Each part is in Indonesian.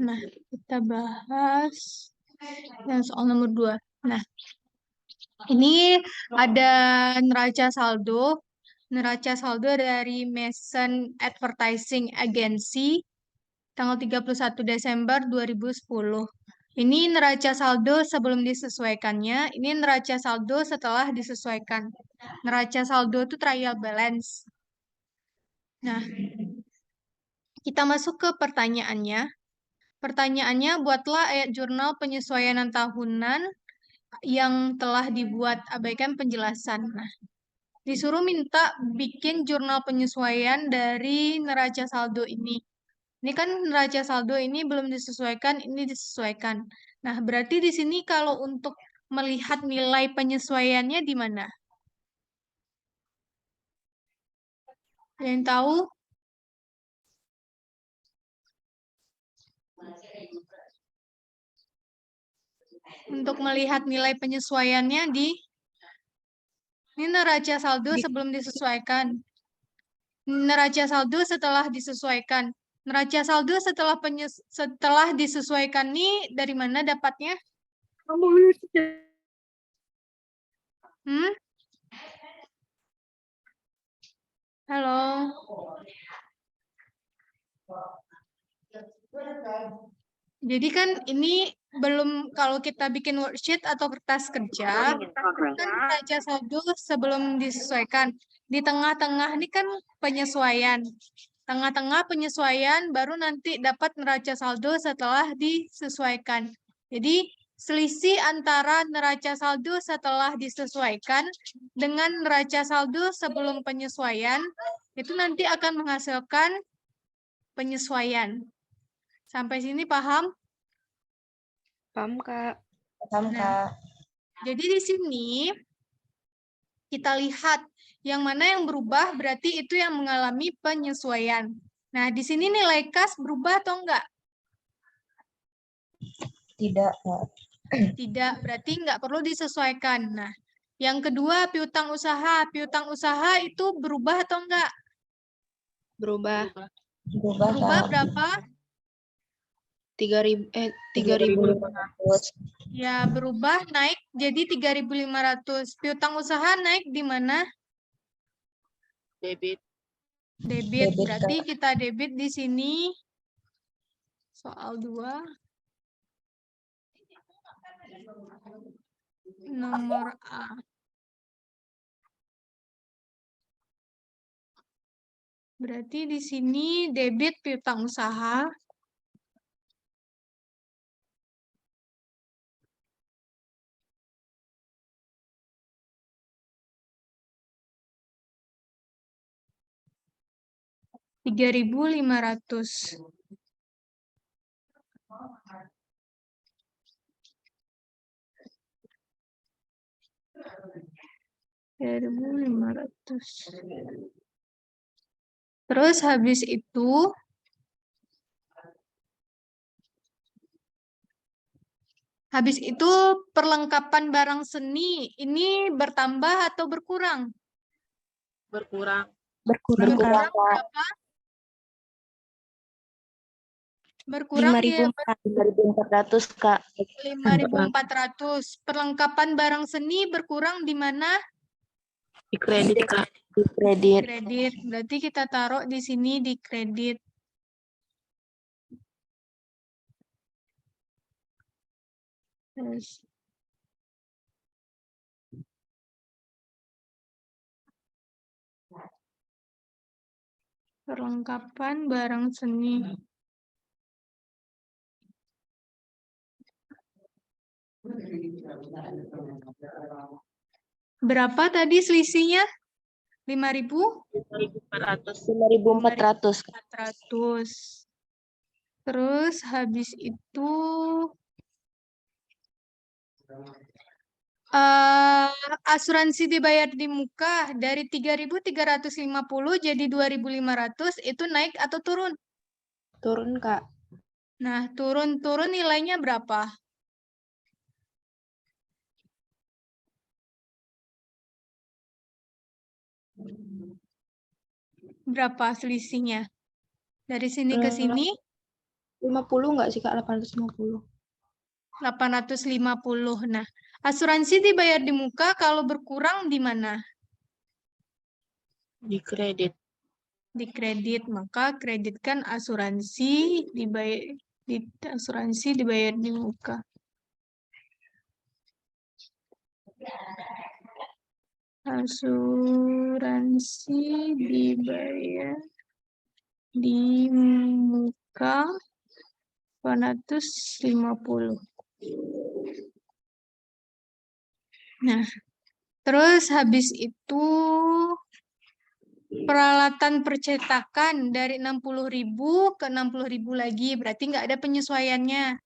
Nah, kita bahas yang soal nomor 2. Nah, ini ada neraca saldo. Neraca saldo dari Mason Advertising Agency tanggal 31 Desember 2010. Ini neraca saldo sebelum disesuaikannya, ini neraca saldo setelah disesuaikan. Neraca saldo itu trial balance. Nah, kita masuk ke pertanyaannya. Pertanyaannya, buatlah ayat jurnal penyesuaian tahunan yang telah dibuat, abaikan penjelasan. Nah, disuruh minta bikin jurnal penyesuaian dari neraca saldo ini. Ini kan neraca saldo ini belum disesuaikan, ini disesuaikan. Nah, berarti di sini kalau untuk melihat nilai penyesuaiannya di mana? Ada yang tahu? Untuk melihat nilai penyesuaiannya ini neraca saldo sebelum disesuaikan. Neraca saldo setelah disesuaikan. Neraca saldo setelah disesuaikan nih dari mana dapatnya? Hmm? Halo. Jadi kan ini belum, kalau kita bikin worksheet atau kertas kerja, kan neraca saldo sebelum disesuaikan. Di tengah-tengah ini kan penyesuaian. Tengah-tengah penyesuaian baru nanti dapat neraca saldo setelah disesuaikan. Jadi selisih antara neraca saldo setelah disesuaikan dengan neraca saldo sebelum penyesuaian itu nanti akan menghasilkan penyesuaian. Sampai sini paham? Paham, Kak. Paham, Kak. Jadi di sini kita lihat yang mana yang berubah berarti itu yang mengalami penyesuaian. Nah, di sini nilai kas berubah atau enggak? Tidak, Kak. Tidak, berarti enggak perlu disesuaikan. Nah, yang kedua piutang usaha. Piutang usaha itu berubah atau enggak? Berubah. Berubah Kak. berapa? 3.500. Ya, berubah naik jadi 3.500. Piutang usaha naik di mana? Debit. Debit. Debit, Berarti kita debit di sini. Soal 2. Nomor A. Berarti di sini debit piutang usaha. Rp3.500. Terus habis itu perlengkapan barang seni ini bertambah atau berkurang? Berkurang. Berkurang, Kak. Berapa? Berkurang dia 5.400, Kak. 5.400. Perlengkapan barang seni berkurang di mana? Di kredit, Kak. Di kredit. Kredit. Berarti kita taruh di sini di kredit. Terus. Perlengkapan barang seni. Berapa tadi selisihnya? 5.000? 5.400. 5.400. Terus habis itu asuransi dibayar di muka dari 3.350 jadi 2.500 itu naik atau turun? Turun, Kak. Nah, turun nilainya berapa? Berapa selisihnya? Dari sini ke sini 50 nggak sih Kak? 850. 850. Nah, asuransi dibayar di muka, kalau berkurang di mana? Di kredit. Di kredit, maka kreditkan asuransi dibayar di muka. Asuransi dibayar di muka 450. Nah, terus habis itu peralatan percetakan dari 60.000 ke 60.000 lagi, berarti nggak ada penyesuaiannya.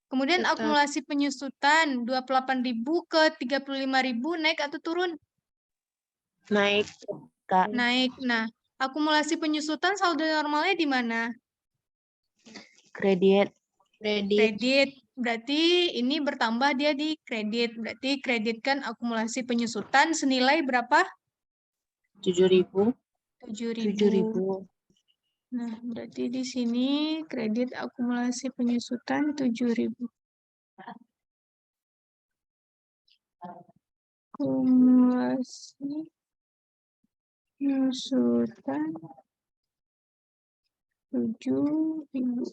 Kemudian Tetap. akumulasi penyusutan 28.000 ke 35.000 naik atau turun? Naik. Kak. Naik. Nah, akumulasi penyusutan saldo normalnya di mana? Kredit. Kredit. Berarti ini bertambah dia di kredit. Berarti kreditkan akumulasi penyusutan senilai berapa? 7.000. 7.000. Nah, berarti di sini kredit akumulasi penyusutan 7.000. Akumulasi penyusutan 7.000.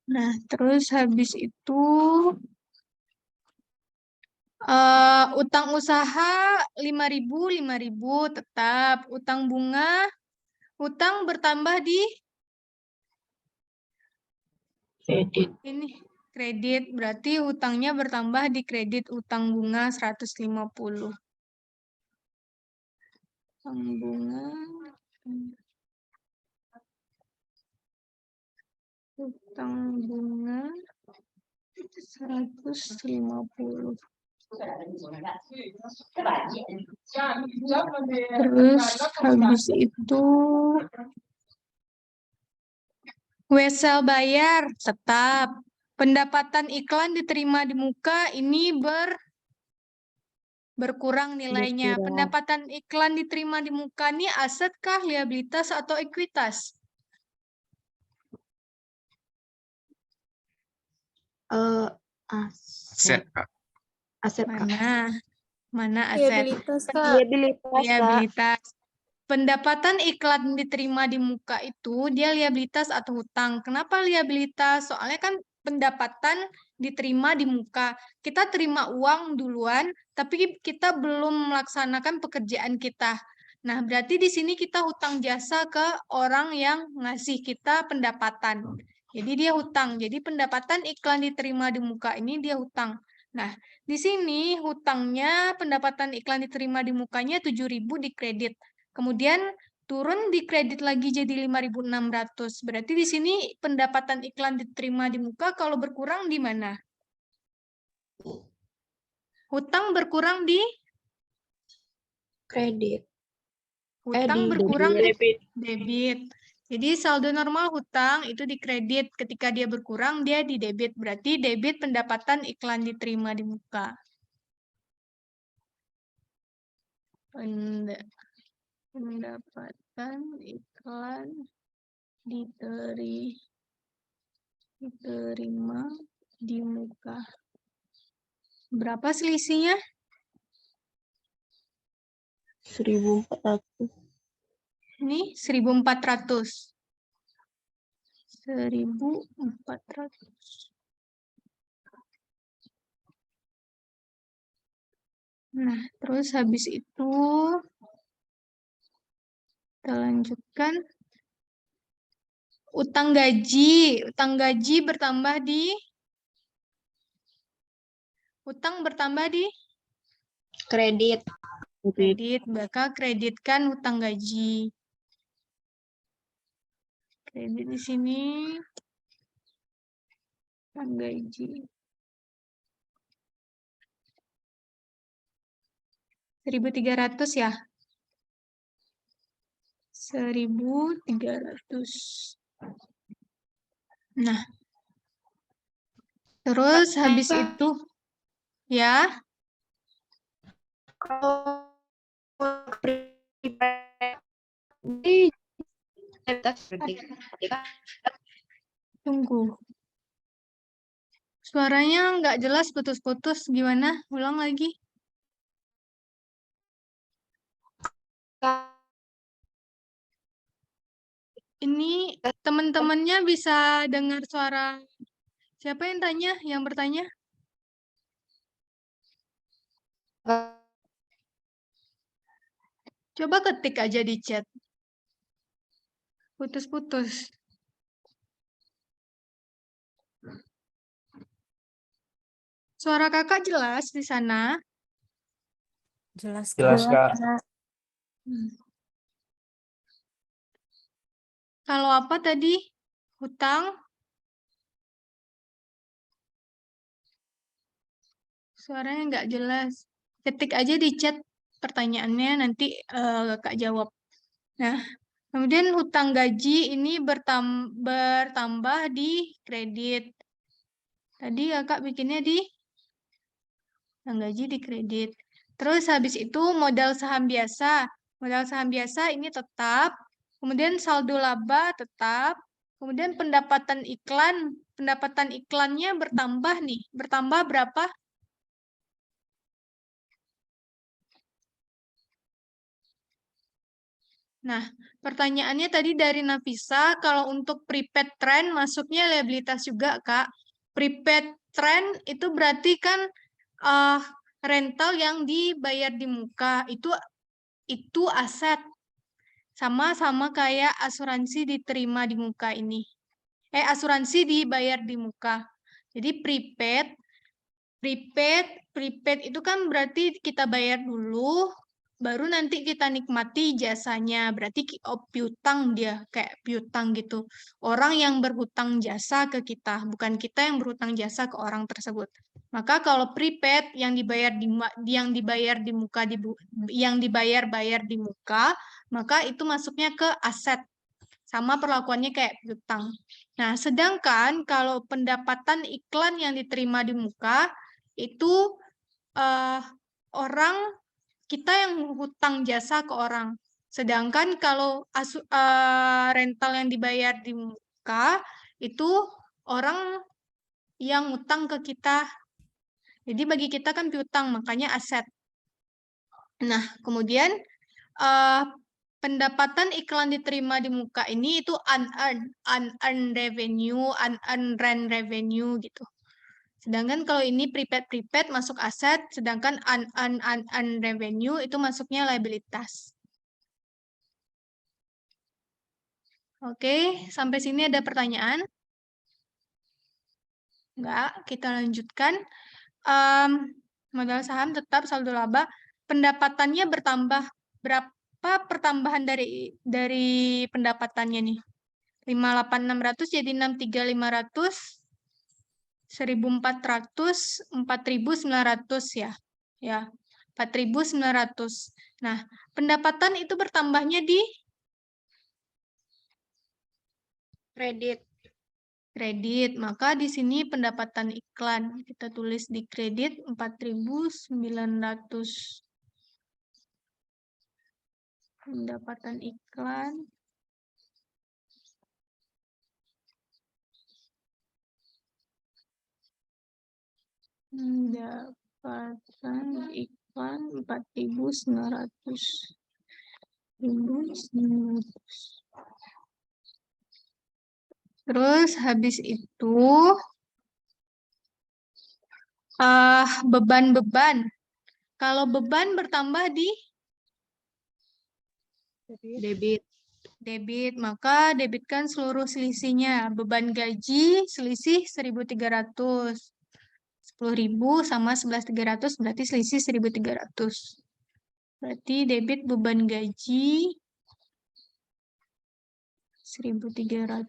Nah, terus habis itu utang usaha 5.000 tetap. Utang bunga, utang bertambah di Kredit. ini kredit, berarti utangnya bertambah di kredit utang bunga 150. Utang bunga, utang bunga 150. Terus habis itu wesel bayar tetap. Pendapatan iklan diterima di muka ini berkurang nilainya. Berkurang. Pendapatan iklan diterima di muka ini aset kah, liabilitas atau ekuitas? Aset. Aset Kak. Mana aset? Liabilitas Kak. Liabilitas. Pendapatan iklan diterima di muka itu dia liabilitas atau hutang. Kenapa liabilitas? Soalnya kan pendapatan diterima di muka. Kita terima uang duluan, tapi kita belum melaksanakan pekerjaan kita. Nah, berarti di sini kita hutang jasa ke orang yang ngasih kita pendapatan. Jadi dia hutang. Jadi pendapatan iklan diterima di muka ini dia hutang. Nah, di sini hutangnya pendapatan iklan diterima di mukanya 7.000 di kredit. Kemudian turun di kredit lagi jadi 5.600. Berarti di sini pendapatan iklan diterima di muka kalau berkurang di mana? Hutang berkurang di Kredit. hutang berkurang di debit. debit. Jadi saldo normal hutang itu di kredit. Ketika dia berkurang dia di debit. Berarti debit pendapatan iklan diterima di muka. Pendapatan iklan diterima di muka. Berapa selisihnya? 1.400. Ini 1.400. 1.400. Nah, terus habis itu kita lanjutkan. Utang gaji. Utang gaji bertambah di Kredit. kredit. Maka kreditkan utang gaji. Kredit di sini utang gaji. 1.300 ya. 1.300. Nah, terus habis itu ya Kalau di Tunggu. Suaranya nggak jelas, putus-putus. Gimana? Ulang lagi. Ini teman-temannya bisa dengar suara. Siapa yang tanya? Yang bertanya? Coba ketik aja di chat. Putus-putus. Suara kakak jelas di sana? Jelas, Jelas, Kak. Kalau apa tadi? Hutang? Suaranya nggak jelas. Ketik aja di chat pertanyaannya, nanti kakak jawab. Nah, kemudian hutang gaji ini bertambah di kredit. Tadi kakak bikinnya di hutang gaji di kredit. Terus habis itu modal saham biasa. Modal saham biasa ini tetap. Kemudian saldo laba tetap. Kemudian pendapatan iklannya bertambah nih. Bertambah berapa? Nah, pertanyaannya tadi dari Nafisa, kalau untuk prepaid trend masuknya liabilitas juga, Kak. Prepaid trend itu berarti kan rental yang dibayar di muka, itu aset. Sama-sama kayak asuransi diterima di muka ini. Asuransi dibayar di muka. Jadi prepaid itu kan berarti kita bayar dulu, baru nanti kita nikmati jasanya. Berarti piutang dia, kayak piutang gitu. Orang yang berhutang jasa ke kita, bukan kita yang berhutang jasa ke orang tersebut. Maka kalau prepaid yang dibayar di muka, maka itu masuknya ke aset. Sama perlakuannya kayak piutang. Nah, sedangkan kalau pendapatan iklan yang diterima di muka, itu orang kita yang hutang jasa ke orang. Sedangkan kalau rental yang dibayar di muka, itu orang yang hutang ke kita. Jadi bagi kita kan piutang, makanya aset. Nah, kemudian pendapatan iklan diterima di muka ini itu unearned revenue, unearned rent revenue gitu. Sedangkan kalau ini prepaid masuk aset, sedangkan unearned revenue itu masuknya liabilitas. Oke, sampai sini ada pertanyaan? Enggak, kita lanjutkan. Modal saham tetap saldo laba, pendapatannya bertambah. Berapa pertambahan dari pendapatannya nih? 58.600 jadi 63.500, 1.400, 4.900 ya. Ya, 4.900. Nah, pendapatan itu bertambahnya di kredit. kredit. Maka di sini pendapatan iklan kita tulis di kredit 4.900. Pendapatan iklan pendapatan iklan 4.900. Terus habis itu beban-beban. Kalau beban bertambah di debit, maka debitkan seluruh selisihnya. Beban gaji selisih 1.300. 10.000 sama 11.300 berarti selisih 1.300. Berarti debit beban gaji 1.300.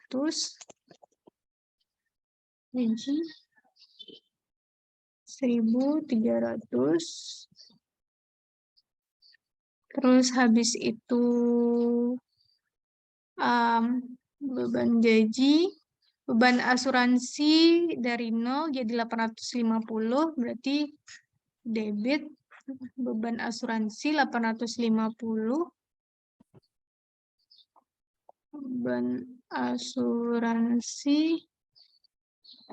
Gaji 1.300. Terus habis itu beban gaji, beban asuransi dari 0 jadi 850, berarti debit Beban asuransi 850. Beban asuransi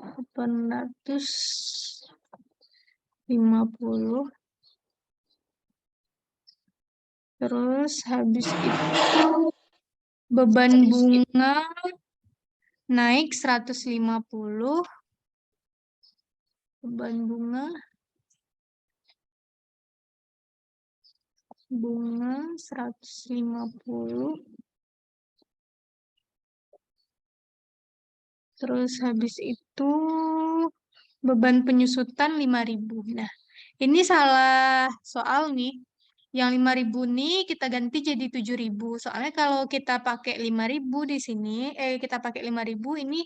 850. Terus habis itu beban bunga naik 150. Beban bunga 150. Terus habis itu beban penyusutan 5.000. Nah, ini salah soal nih. Yang 5.000 nih kita ganti jadi 7.000. Soalnya kalau kita pakai 5.000 di sini, kita pakai 5.000 ini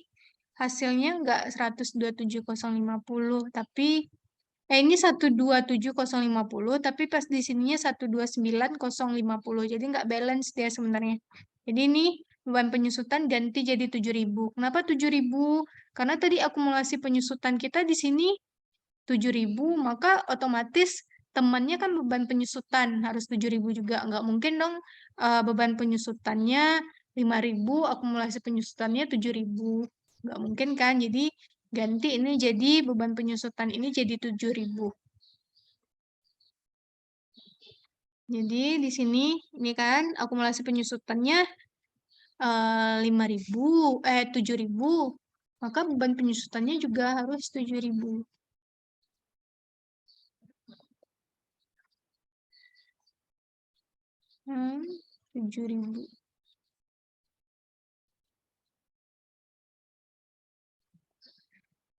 hasilnya nggak 127.050, tapi ini 127.050, tapi pas di sininya 129.050. Jadi nggak balance dia sebenarnya. Jadi ini beban penyusutan ganti jadi 7.000. Kenapa 7.000? Karena tadi akumulasi penyusutan kita di sini 7.000, maka otomatis temannya kan beban penyusutan harus 7.000 juga. Nggak mungkin dong beban penyusutannya 5.000, akumulasi penyusutannya 7.000. Nggak mungkin kan? Jadi ganti ini jadi beban penyusutan ini jadi 7.000. Jadi di sini ini kan akumulasi penyusutannya 7.000. Maka beban penyusutannya juga harus 7.000. 7.000.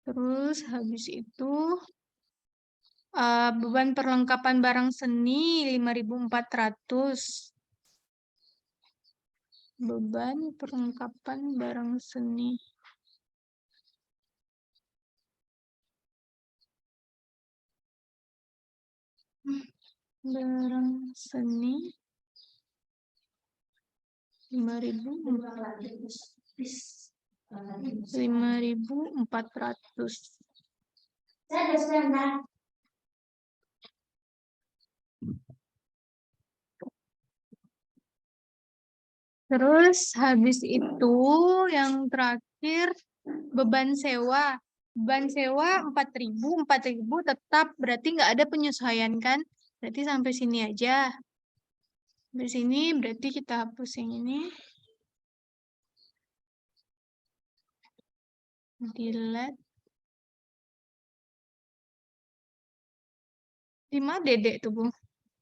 Terus habis itu beban perlengkapan barang seni 5.400. Beban perlengkapan barang seni. Barang seni 5.400. Terus habis itu yang terakhir beban sewa. Beban sewa 4.000, 4.000 tetap berarti nggak ada penyesuaian kan? Berarti sampai sini aja. Sampai sini berarti kita hapus yang ini. Delete. 5 dedek tuh, Bu.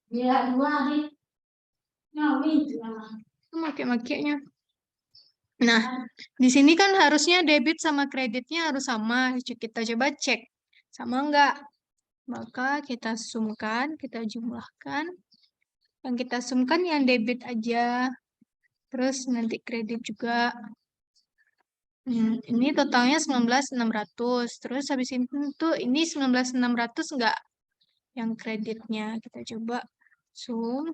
Ya, 2 hari. Itu make-makenya. Nah, di sini kan harusnya debit sama kreditnya harus sama. Kita coba cek. Sama enggak? Maka kita sumkan, kita jumlahkan. Yang kita sumkan yang debit aja. Terus nanti kredit juga. Ini totalnya 19.600. Terus habis itu ini 19.600 enggak? Yang kreditnya. Kita coba sum.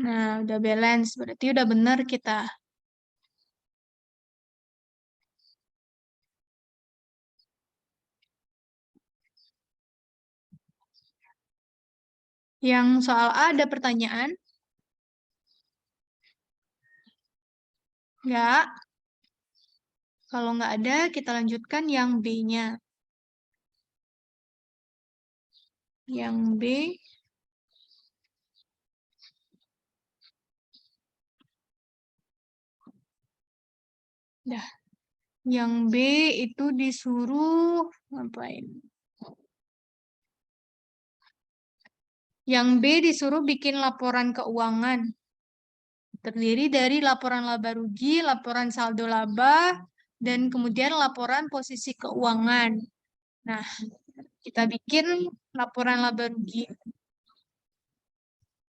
Nah, udah balance. Berarti udah benar kita. Yang soal A ada pertanyaan? Enggak. Kalau nggak ada, kita lanjutkan yang B-nya. Yang B. Dah. Yang B itu disuruh ngapain? Yang B disuruh bikin laporan keuangan. Terdiri dari laporan laba rugi, laporan saldo laba, dan kemudian laporan posisi keuangan. Nah, kita bikin laporan laba rugi.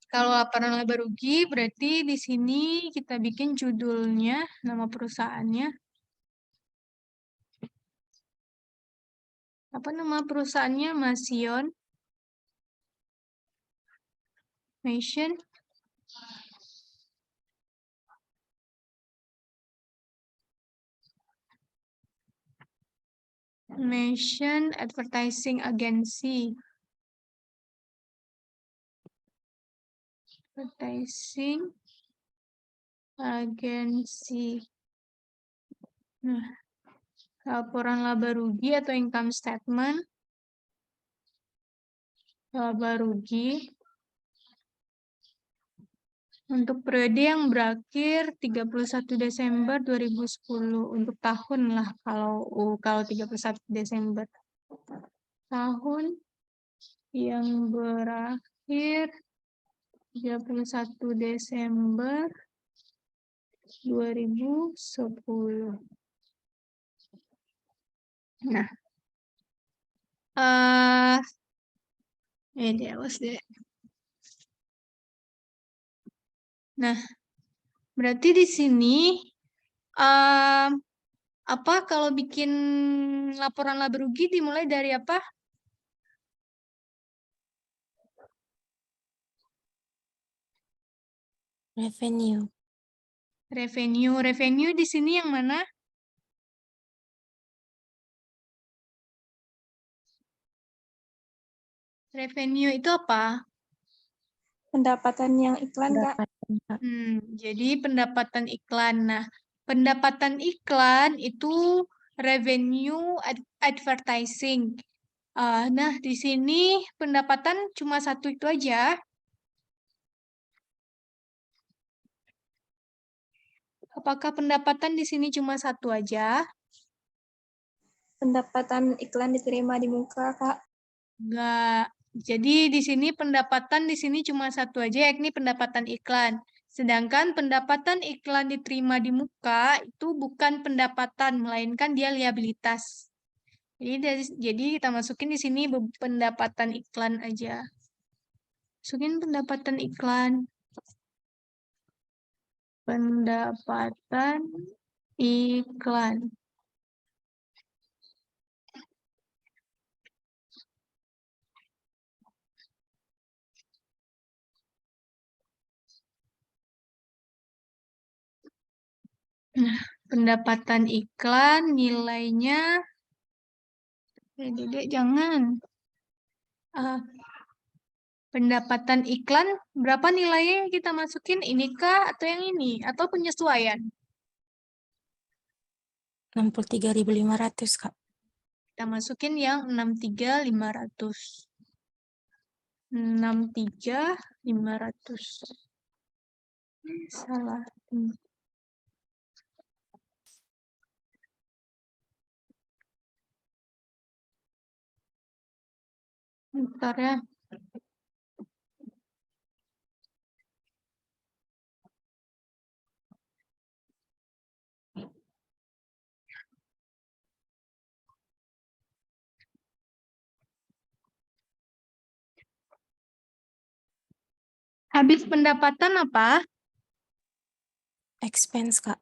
Kalau laporan laba rugi berarti di sini kita bikin judulnya, nama perusahaannya. Apa nama perusahaannya? Masion. Masion. Mention advertising agency. Advertising agency. Nah, laporan laba rugi atau income statement. Laba rugi untuk periode yang berakhir 31 Desember 2010 untuk tahun lah kalau 31 Desember. Tahun yang berakhir 31 Desember 2010. Nah, awas deh. Nah, berarti di sini apa kalau bikin laporan laba rugi dimulai dari apa? Revenue. Revenue di sini yang mana? Revenue itu apa? Pendapatan yang iklan, Kak. Jadi pendapatan iklan. Nah, pendapatan iklan itu revenue advertising. Nah, di sini pendapatan cuma satu itu aja. Apakah pendapatan di sini cuma satu aja? Pendapatan iklan diterima di muka, Kak. Enggak. Jadi di sini pendapatan di sini cuma satu aja, yakni pendapatan iklan. Sedangkan pendapatan iklan diterima di muka itu bukan pendapatan, melainkan dia liabilitas. Jadi kita masukin di sini pendapatan iklan aja. Masukin pendapatan iklan. Pendapatan iklan. Nah, pendapatan iklan nilainya, Dedek jangan. Pendapatan iklan berapa nilainya yang kita masukin? Ini kah atau yang ini? Atau penyesuaian? 63.500, Kak. Kita masukin yang 63.500. 63.500. Salah. Bentar ya. Habis pendapatan apa? Expense, Kak.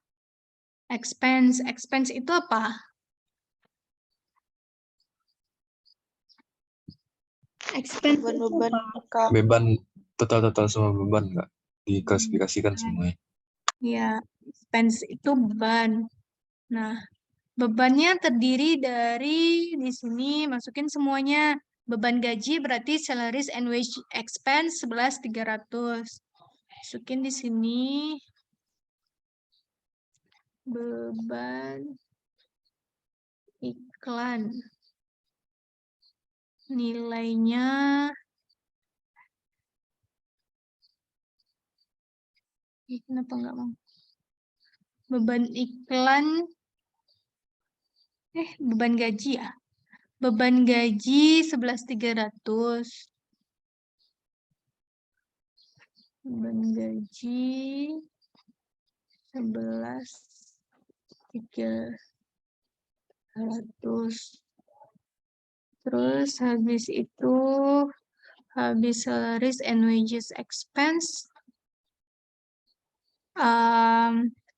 Expense. Expense itu apa? Expense itu Beban-beban, apa? Kak. Beban total semua beban nggak diklasifikasikan semuanya. Ya, expense itu beban. Nah, bebannya terdiri dari di sini masukin semuanya. Beban gaji berarti salaries and wage expense 11.300. Masukin di sini beban iklan. Nilainya kenapa nggak mau? Beban iklan beban gaji ya. Beban gaji 11.300. Beban gaji 11.300. Terus habis itu habis salaries and wages expense,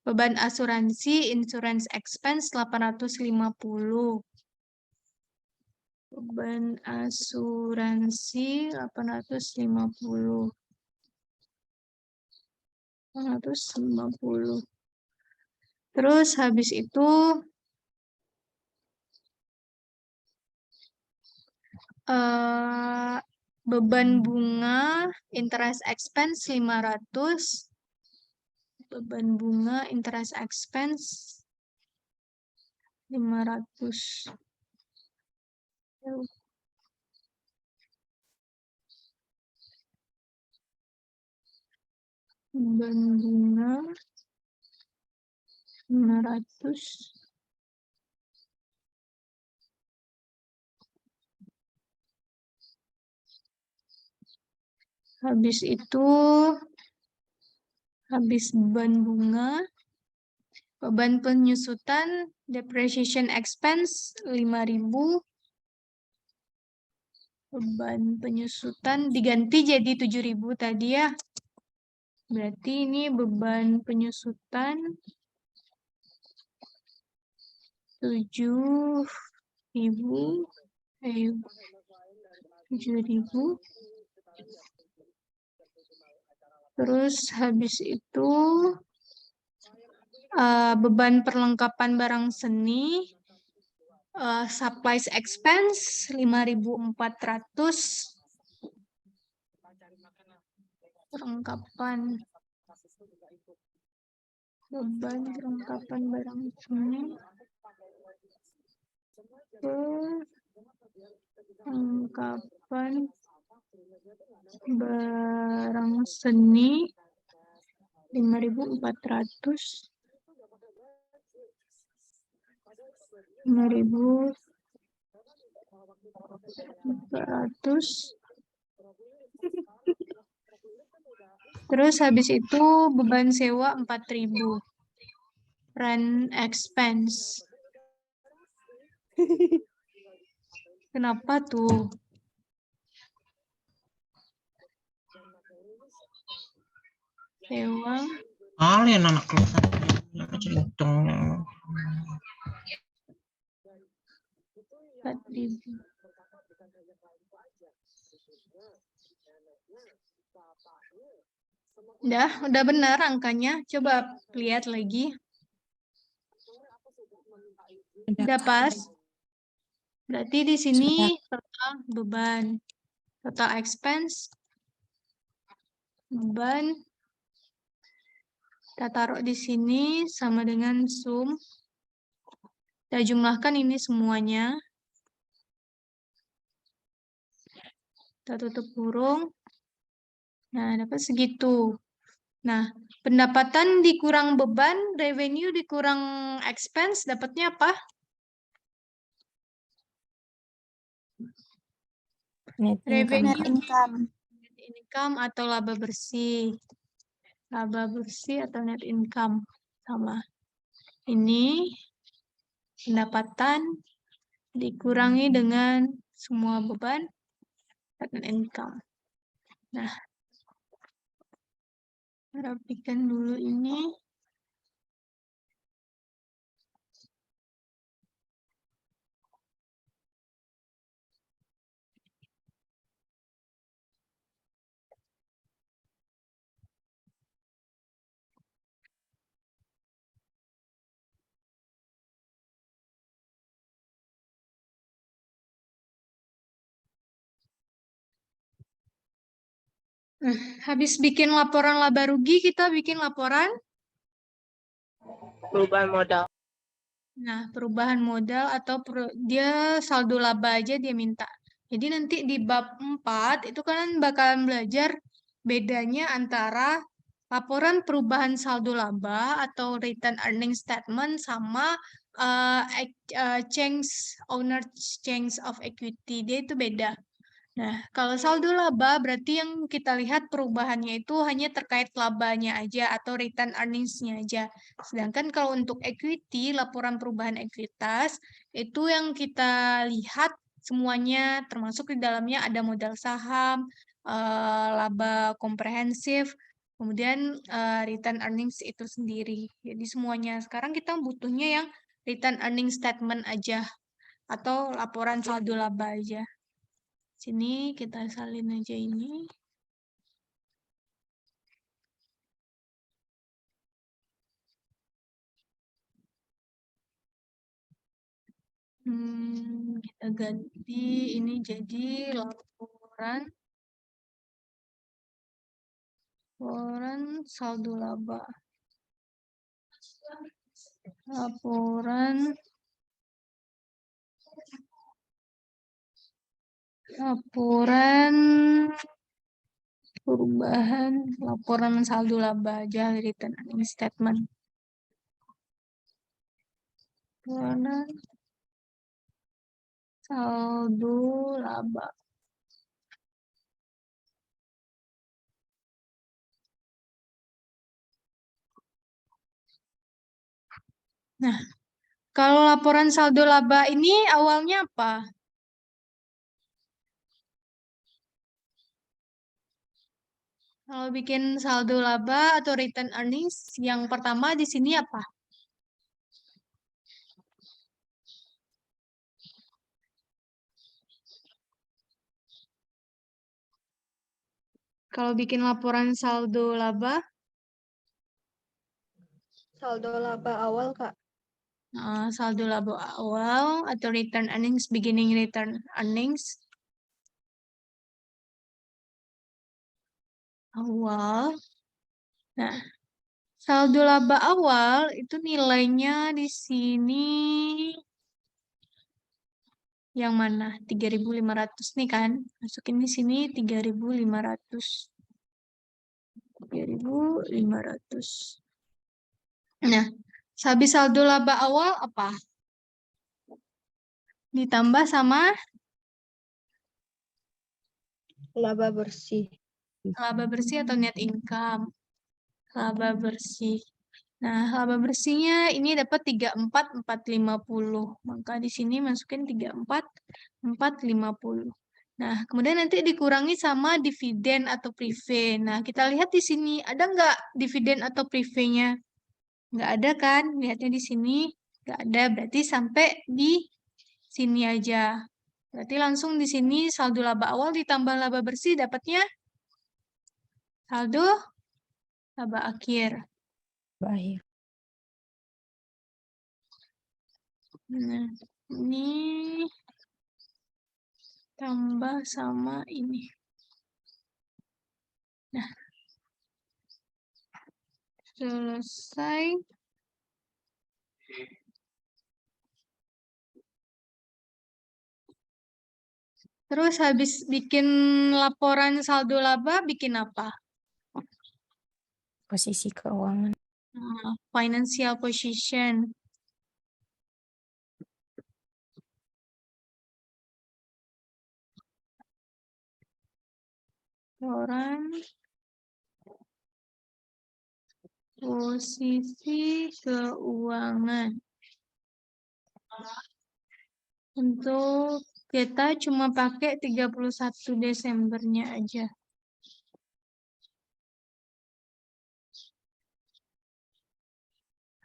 beban asuransi insurance expense 850. Beban asuransi 850. 850. Terus habis itu beban bunga interest expense 500. Beban bunga interest expense 500. Beban bunga 500. Habis itu, habis beban bunga, beban penyusutan, depreciation expense 5.000. Beban penyusutan diganti jadi 7.000 tadi ya. Berarti ini beban penyusutan 7.000. 7.000. Terus habis itu beban perlengkapan barang seni, supplies expense 5.400. Perlengkapan, beban perlengkapan barang seni, perlengkapan barang seni 5.400. 5.400. Terus habis itu beban sewa 4.000. Rent expense. Kenapa tuh? Sewa Kalian anak kelas celotong. 4.000. Udah benar angkanya. Coba lihat lagi. Udah pas. Berarti di sini total beban, total expense, beban. Kita taruh di sini sama dengan sum. Kita jumlahkan ini semuanya. Kita tutup kurung. Nah, dapat segitu. Nah, pendapatan dikurang beban, revenue dikurang expense, dapatnya apa? Net Revenue, income. net income atau laba bersih. Laba bersih atau net income. Sama. Ini pendapatan dikurangi dengan semua beban, net income. Nah, rapikan dulu ini. Habis bikin laporan laba rugi, kita bikin laporan Perubahan modal. Nah, perubahan modal atau dia saldo laba aja dia minta. Jadi nanti di bab 4 itu kan bakalan belajar bedanya antara laporan perubahan saldo laba atau return earning statement sama owner change of equity. Dia itu beda. Nah, kalau saldo laba berarti yang kita lihat perubahannya itu hanya terkait labanya aja atau return earnings-nya aja. Sedangkan kalau untuk equity, laporan perubahan ekuitas, itu yang kita lihat semuanya termasuk di dalamnya ada modal saham, laba komprehensif, kemudian return earnings itu sendiri. Jadi semuanya. Sekarang kita butuhnya yang return earnings statement aja atau laporan saldo laba aja. Sini kita salin aja ini. Kita Kita ganti ini jadi laporan saldo laba. Laporan perubahan laporan saldo laba aja, return earning statement. Laporan saldo laba. Nah, kalau laporan saldo laba ini awalnya apa? Kalau bikin saldo laba atau return earnings, yang pertama di sini apa? Kalau bikin laporan saldo laba, Saldo laba awal, Kak. saldo laba awal atau return earnings, beginning return earnings. Awal. Nah, saldo laba awal itu nilainya di sini yang mana? 3.500 nih kan. Masukin di sini 3.500. 3.500. Nah, habis saldo laba awal apa? Ditambah sama Laba bersih. laba bersih atau net income. Laba bersih. Nah, laba bersihnya ini dapat 34.450. Maka di sini masukin 34.450. Nah, kemudian nanti dikurangi sama dividen atau prive. Nah, kita lihat di sini ada nggak dividen atau prive-nya? Nggak ada kan? Lihatnya di sini nggak ada. Berarti sampai di sini aja. Berarti langsung di sini saldo laba awal ditambah laba bersih dapatnya saldo laba akhir. Baik. Nah, ini tambah sama ini. Nah, selesai. Terus habis bikin laporan saldo laba, bikin apa? Posisi keuangan. Financial position. Laporan posisi keuangan. Untuk kita cuma pakai 31 Desembernya aja.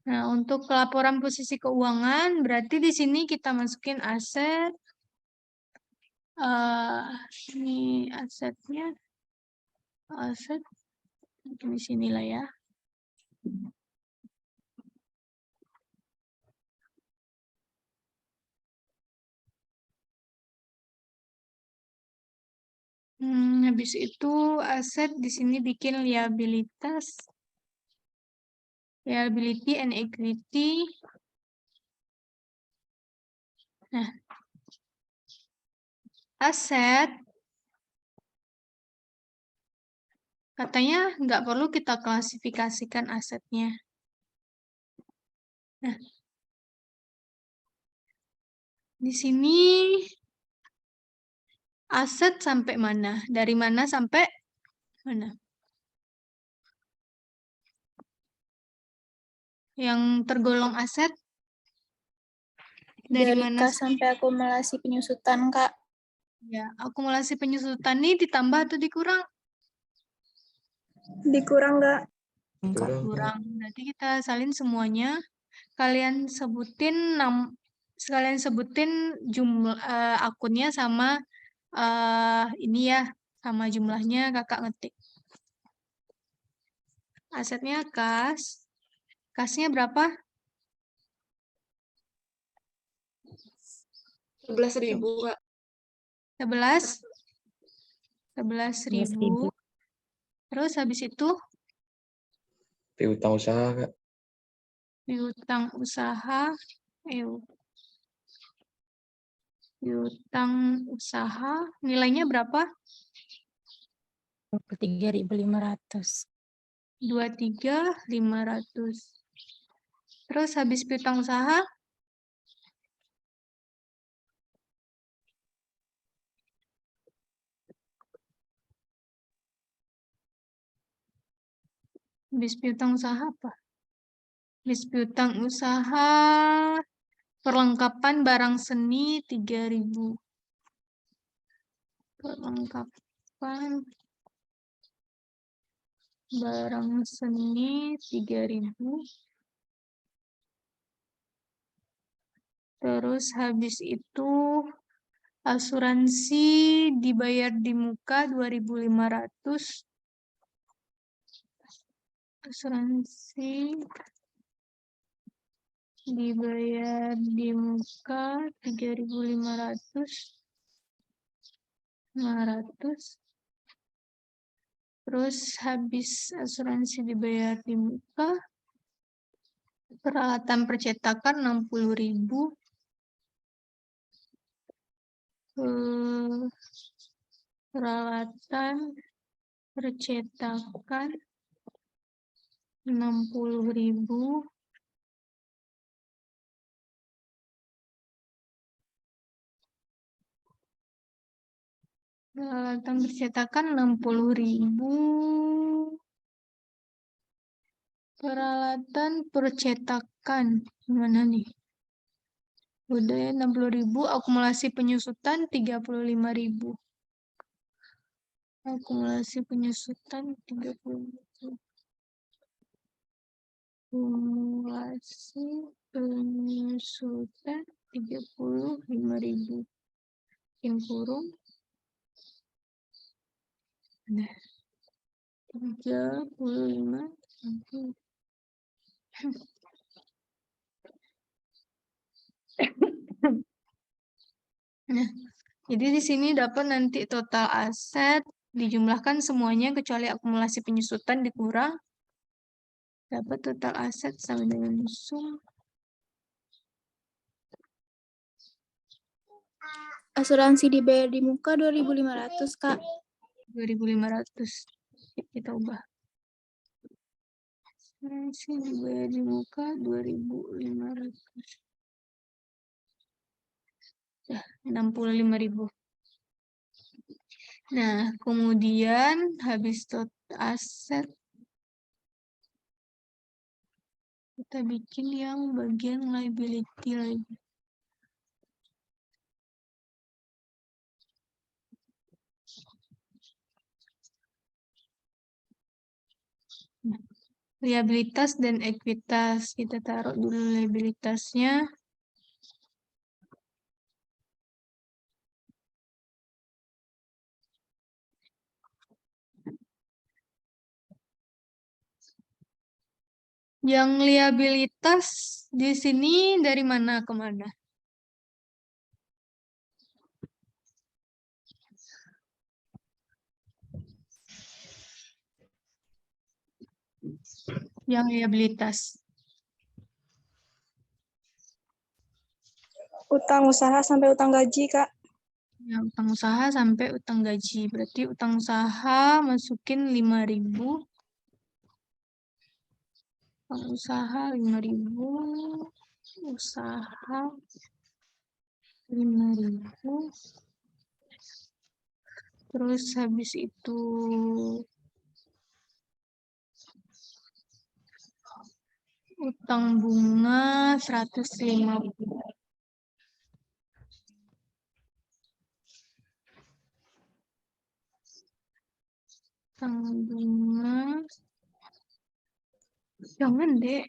Nah, untuk laporan posisi keuangan, berarti di sini kita masukin aset. Ini asetnya. Aset. Di sinilah ya. Habis itu aset di sini bikin liabilitas. Liability and equity. Nah, aset katanya nggak perlu kita klasifikasikan asetnya. Nah, di sini aset sampai mana? Dari mana sampai mana? Yang tergolong aset dari mana? Kas sampai akumulasi penyusutan, Kak. Ya, akumulasi penyusutan ini ditambah atau dikurang? Dikurang nggak? Kurang. Berarti kita salin semuanya. Kalian sebutin jumlah akunnya sama ini ya, sama jumlahnya kakak ngetik. Asetnya kas. Kasnya berapa? 11.000, Kak. 11.000. Terus habis itu Piutang usaha, Kak. piutang usaha, piutang usaha nilainya berapa? 23.500. 23.500. Terus habis piutang usaha habis piutang usaha apa? Habis piutang usaha perlengkapan barang seni 3.000. Perlengkapan barang seni 3.000. Terus habis itu asuransi dibayar di muka 2.500. Asuransi dibayar di muka 3.500. 500. Terus habis asuransi dibayar di muka, peralatan percetakan 60.000. Peralatan percetakan 60.000. Peralatan percetakan 60.000. Peralatan percetakan gimana nih? Udah ya 60.000, akumulasi penyusutan 35.000. Akumulasi penyusutan 35.000. Akumulasi penyusutan 35.000. Bikin kurung. Nah, 35. Nah, jadi di sini dapat nanti total aset dijumlahkan semuanya kecuali akumulasi penyusutan dikurang. Dapat total aset sama dengan sum. Asuransi dibayar di muka 2.500, Kak. 2.500. Kita ubah. Asuransi dibayar di muka 2.500. Ya, 65.000. Nah, kemudian habis total aset kita bikin yang bagian liability lagi. Nah, liabilitas dan ekuitas. Kita taruh dulu liabilitasnya. Yang liabilitas di sini dari mana ke mana? Yang liabilitas. Utang usaha sampai utang gaji, Kak. Ya, utang usaha sampai utang gaji. Berarti utang usaha masukin 5.000. Utang usaha 5.000. Usaha 5.000. Terus habis itu utang bunga 150. Utang bunga. Jangan, Dek.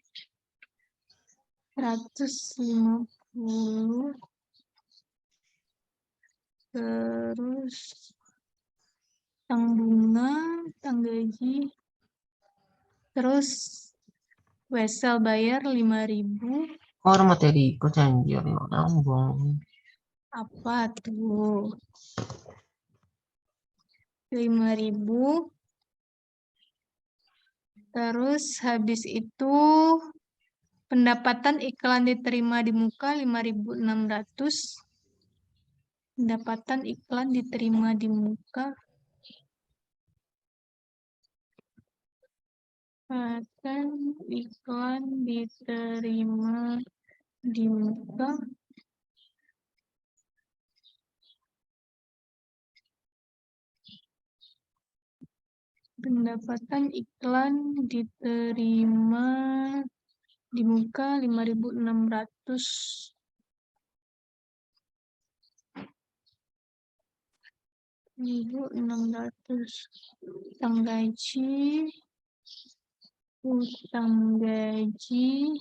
150. Terus utang bunga, utang gaji. Terus wesel bayar 5.000. Orang materi ikut anjir, nambung. Apa tuh? 5.000. Terus habis itu pendapatan iklan diterima di muka 5.600. Pendapatan iklan diterima di muka. Pendapatan iklan diterima di muka. Pendapatan iklan diterima di muka 5.600. 1.600. Utang gaji. Utang gaji.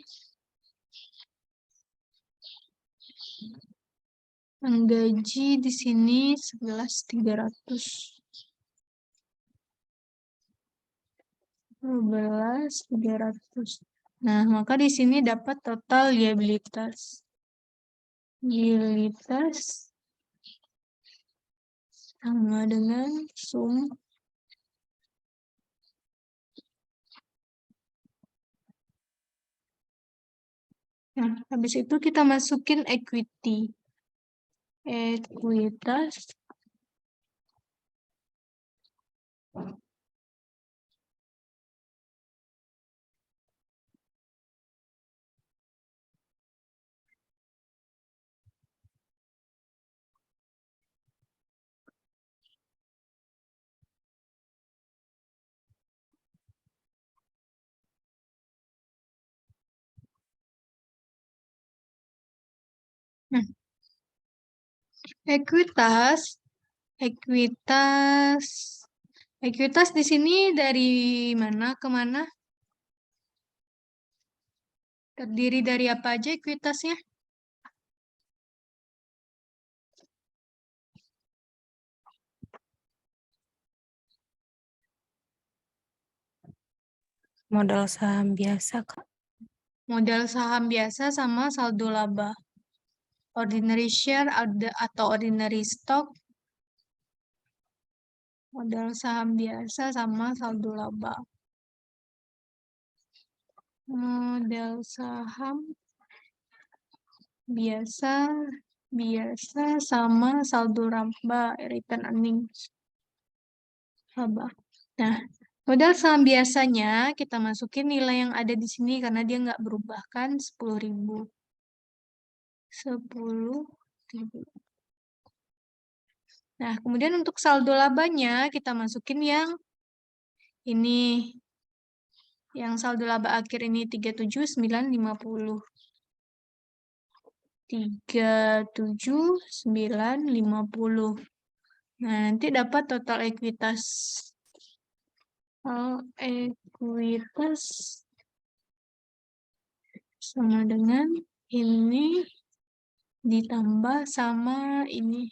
Utang gaji di sini 11.300. 12.300. Nah, maka di sini dapat total liabilitas. Liabilitas sama dengan sum Nah, habis itu kita masukin equity. Ekuitas Nah, ekuitas ekuitas di sini dari mana ke mana? Terdiri dari apa aja ekuitasnya? Modal saham biasa, Kak. Modal saham biasa sama saldo laba. Ordinary share atau ordinary stock. Modal saham biasa sama saldo laba. Modal saham biasa sama saldo laba, return earnings laba. Nah, modal saham biasanya kita masukin nilai yang ada di sini karena dia nggak berubah kan 10.000. 10.000. Nah, kemudian untuk saldo labanya kita masukin yang ini. Yang saldo laba akhir ini 37.950. 37.950. Nah, nanti dapat total ekuitas. Ekuitas sama dengan ini ditambah sama ini.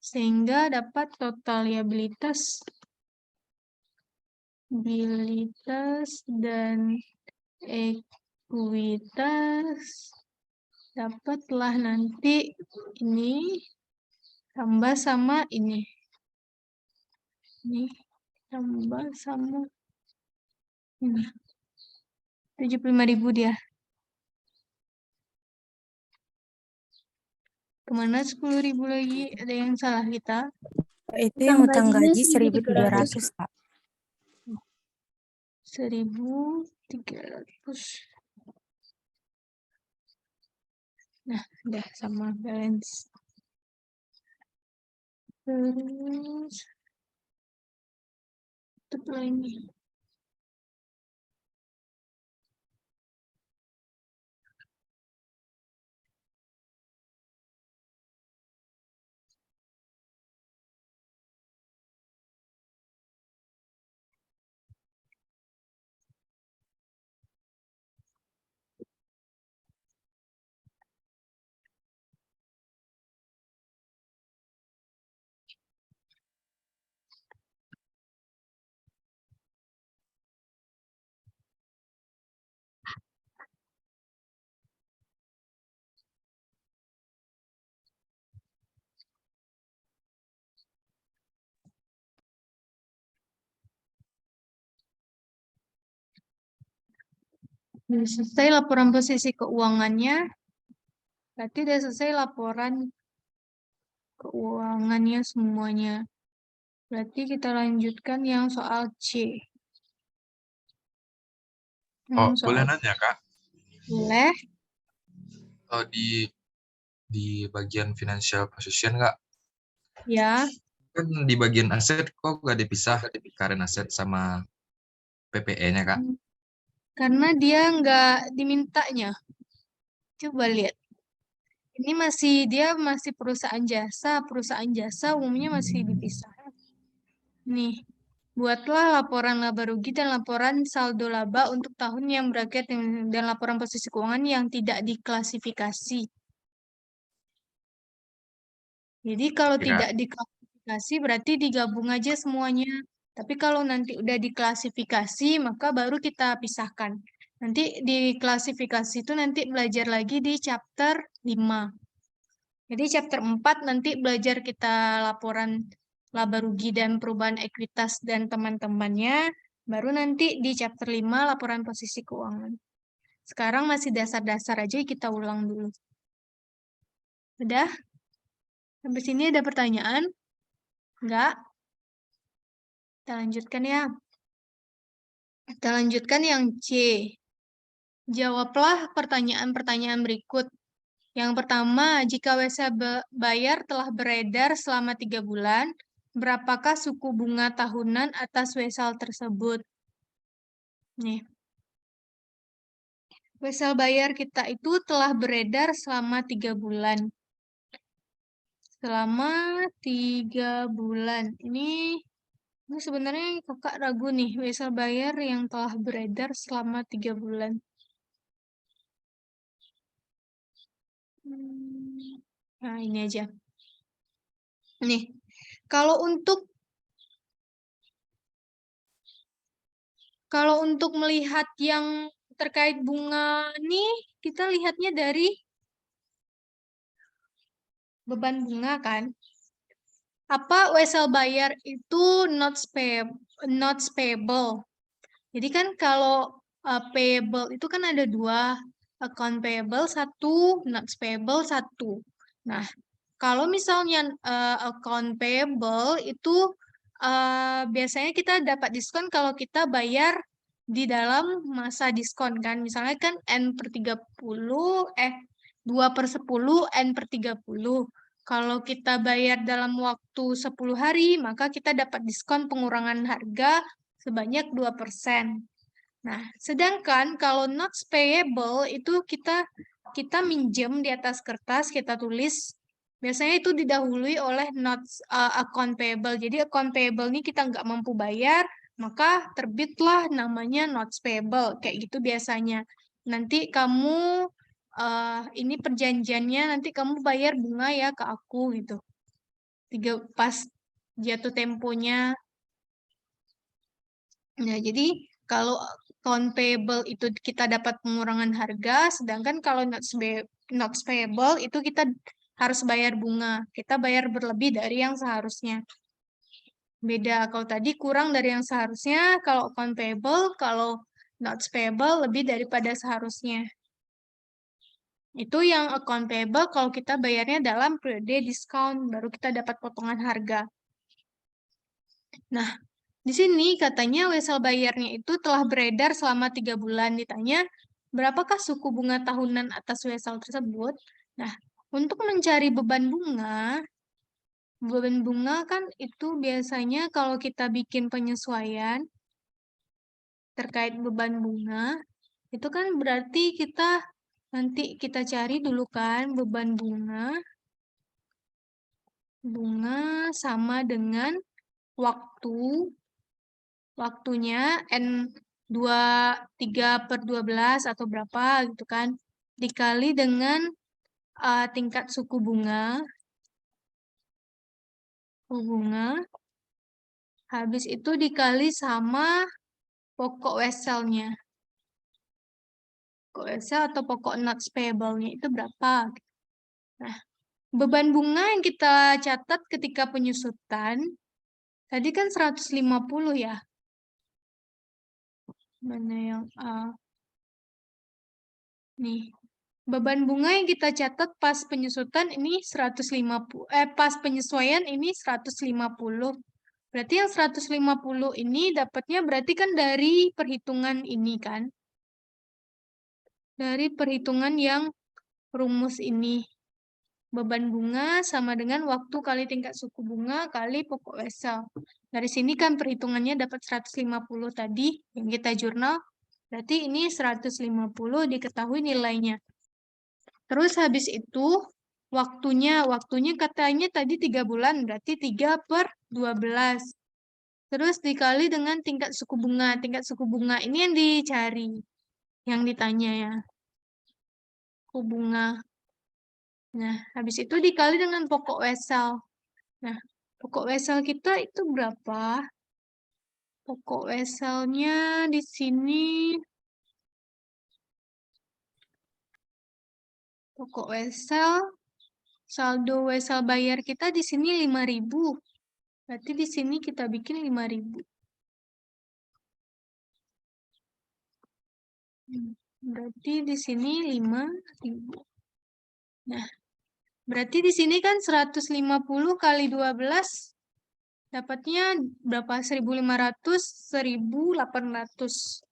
Sehingga dapat total liabilitas dan ekuitas dapatlah nanti ini tambah sama ini. Ini tambah sama ini. 75.000 dia. Kemana 10.000 lagi? Ada yang salah kita? Itu yang utang gajinya gaji 1.300, Kak. 1.300. Nah, udah sama balance. Terus tutup lagi. Udah selesai laporan posisi keuangannya. Berarti udah selesai laporan keuangannya semuanya. Berarti kita lanjutkan yang soal C. Oh, Yang boleh soal nanya, Kak? boleh. Oh, di bagian financial position, Kak, Ya, kan di bagian aset kok gak dipisah current asset sama PPE-nya, Kak? karena dia nggak dimintanya. Coba lihat. Ini dia masih perusahaan jasa. Perusahaan jasa umumnya masih dipisah. Nih, buatlah laporan laba rugi dan laporan saldo laba untuk tahun yang berakhir dan laporan posisi keuangan yang tidak diklasifikasi. Jadi kalau Iya. tidak diklasifikasi berarti digabung aja semuanya. Tapi kalau nanti udah diklasifikasi maka baru kita pisahkan. Nanti di klasifikasi itu nanti belajar lagi di chapter 5. Jadi chapter 4 nanti belajar kita laporan laba rugi dan perubahan ekuitas dan teman-temannya. Baru nanti di chapter 5 laporan posisi keuangan. Sekarang masih dasar-dasar aja kita ulang dulu. Udah? Sampai sini ada pertanyaan? Enggak? Kita lanjutkan ya. Kita lanjutkan yang C. Jawablah pertanyaan-pertanyaan berikut. Yang pertama, jika WC bayar telah beredar selama 3 bulan, berapakah suku bunga tahunan atas wesel tersebut? Nih. Wesel bayar kita itu telah beredar selama 3 bulan. Selama 3 bulan. Ini sebenarnya kakak ragu nih, wesel bayar yang telah beredar selama 3 bulan. Nah, ini aja. Nih, kalau untuk melihat yang terkait bunga nih, kita lihatnya dari beban bunga kan. Apa wesel bayar itu not payable. Jadi kan kalau payable itu kan ada 2, account payable 1, not payable 1. Nah, kalau misalnya account payable itu biasanya kita dapat diskon kalau kita bayar di dalam masa diskon kan. Misalnya kan N/30, 2/10, N/30. Kalau kita bayar dalam waktu 10 hari, maka kita dapat diskon pengurangan harga sebanyak 2%. Nah, sedangkan kalau notes payable itu kita minjem di atas kertas, kita tulis. Biasanya itu didahului oleh notes account payable. Jadi account payable ini kita nggak mampu bayar, maka terbitlah namanya notes payable. Kayak gitu biasanya. Nanti kamu ini perjanjiannya, nanti kamu bayar bunga ya ke aku gitu. Pas jatuh temponya. Nah, jadi kalau account payable itu kita dapat pengurangan harga, sedangkan kalau notes payable itu kita harus bayar bunga. Kita bayar berlebih dari yang seharusnya. Beda, kalau tadi kurang dari yang seharusnya, kalau account payable, kalau notes payable lebih daripada seharusnya. Itu yang account payable kalau kita bayarnya dalam periode diskon, baru kita dapat potongan harga. Nah, di sini katanya wesel bayarnya itu telah beredar selama 3 bulan. Ditanya, berapakah suku bunga tahunan atas wesel tersebut? Nah, untuk mencari beban bunga kan itu biasanya kalau kita bikin penyesuaian terkait beban bunga, itu kan berarti nanti kita cari dulu kan beban bunga sama dengan waktunya N/3/12 atau berapa gitu kan, dikali dengan tingkat suku bunga, habis itu dikali sama pokok weselnya. Pokok wesel atau pokok notes payable-nya itu berapa. Nah, beban bunga yang kita catat ketika penyusutan, tadi kan 150 ya. Mana yang A? Nih, beban bunga yang kita catat pas penyusutan ini 150, pas penyesuaian ini 150. Berarti yang 150 ini dapatnya berarti kan dari perhitungan ini kan. Dari perhitungan yang rumus ini. Beban bunga sama dengan waktu kali tingkat suku bunga kali pokok wesel. Dari sini kan perhitungannya dapat 150 tadi yang kita jurnal. Berarti ini 150 diketahui nilainya. Terus habis itu waktunya katanya tadi 3 bulan, berarti 3/12. Terus dikali dengan tingkat suku bunga. Tingkat suku bunga ini yang dicari, yang ditanya ya. Suku bunga. Nah, habis itu dikali dengan pokok wesel. Nah, pokok wesel kita itu berapa? Pokok weselnya di sini. Pokok wesel, saldo wesel bayar kita di sini 5.000. Berarti di sini kita bikin 5.000. Berarti di sini 5.000. Nah, berarti di sini kan 150 kali 12 dapatnya berapa? 1.500, 1.800.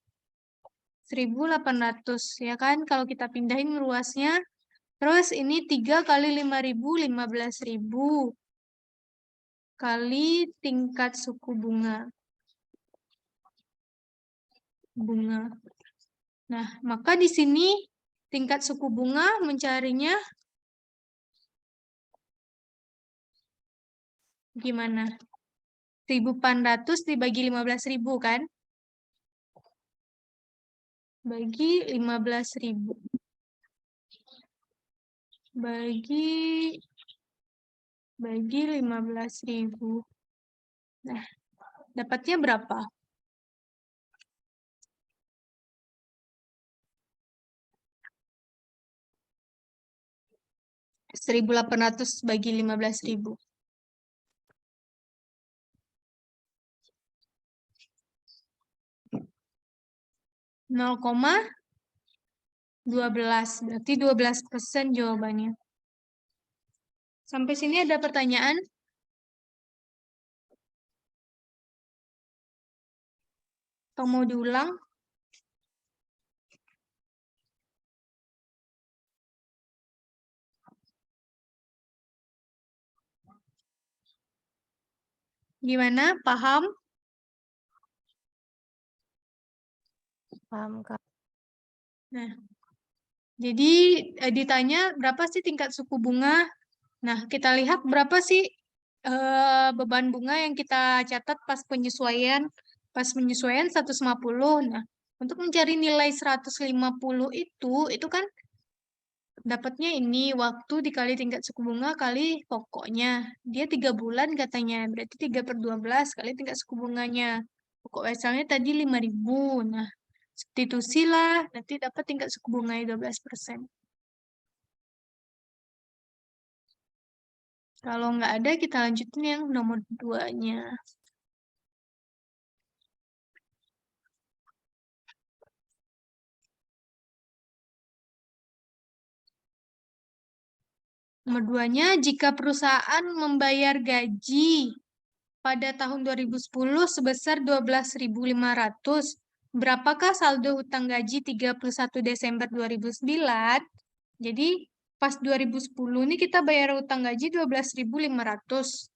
1.800 ya kan? Kalau kita pindahin luasnya. Terus ini 3 kali 5.000, 15.000. Kali tingkat suku bunga. Nah, maka di sini tingkat suku bunga mencarinya gimana? 1.400 dibagi 15.000 kan? Bagi 15.000. Bagi 15.000. Nah, dapatnya berapa? $1.800 bagi 15.000. 0,12. Berarti 12% jawabannya. Sampai sini ada pertanyaan? Atau mau diulang? Gimana? Paham? Paham, Kak. Nah, jadi ditanya berapa sih tingkat suku bunga? Nah, kita lihat berapa sih beban bunga yang kita catat pas penyesuaian. Pas penyesuaian 150. Nah, untuk mencari nilai 150 itu kan dapatnya ini waktu dikali tingkat suku bunga kali pokoknya. Dia 3 bulan katanya, berarti 3/12 kali tingkat suku bunganya. Pokok weselnya tadi 5.000. Nah, substitusi lah, nanti dapat tingkat suku bunganya 12%. Kalau nggak ada, kita lanjutin yang nomor 2-nya. Nomor 2-nya, jika perusahaan membayar gaji pada tahun 2010 sebesar 12.500, berapakah saldo hutang gaji 31 Desember 2009? Jadi, pas 2010 ini kita bayar hutang gaji 12.500.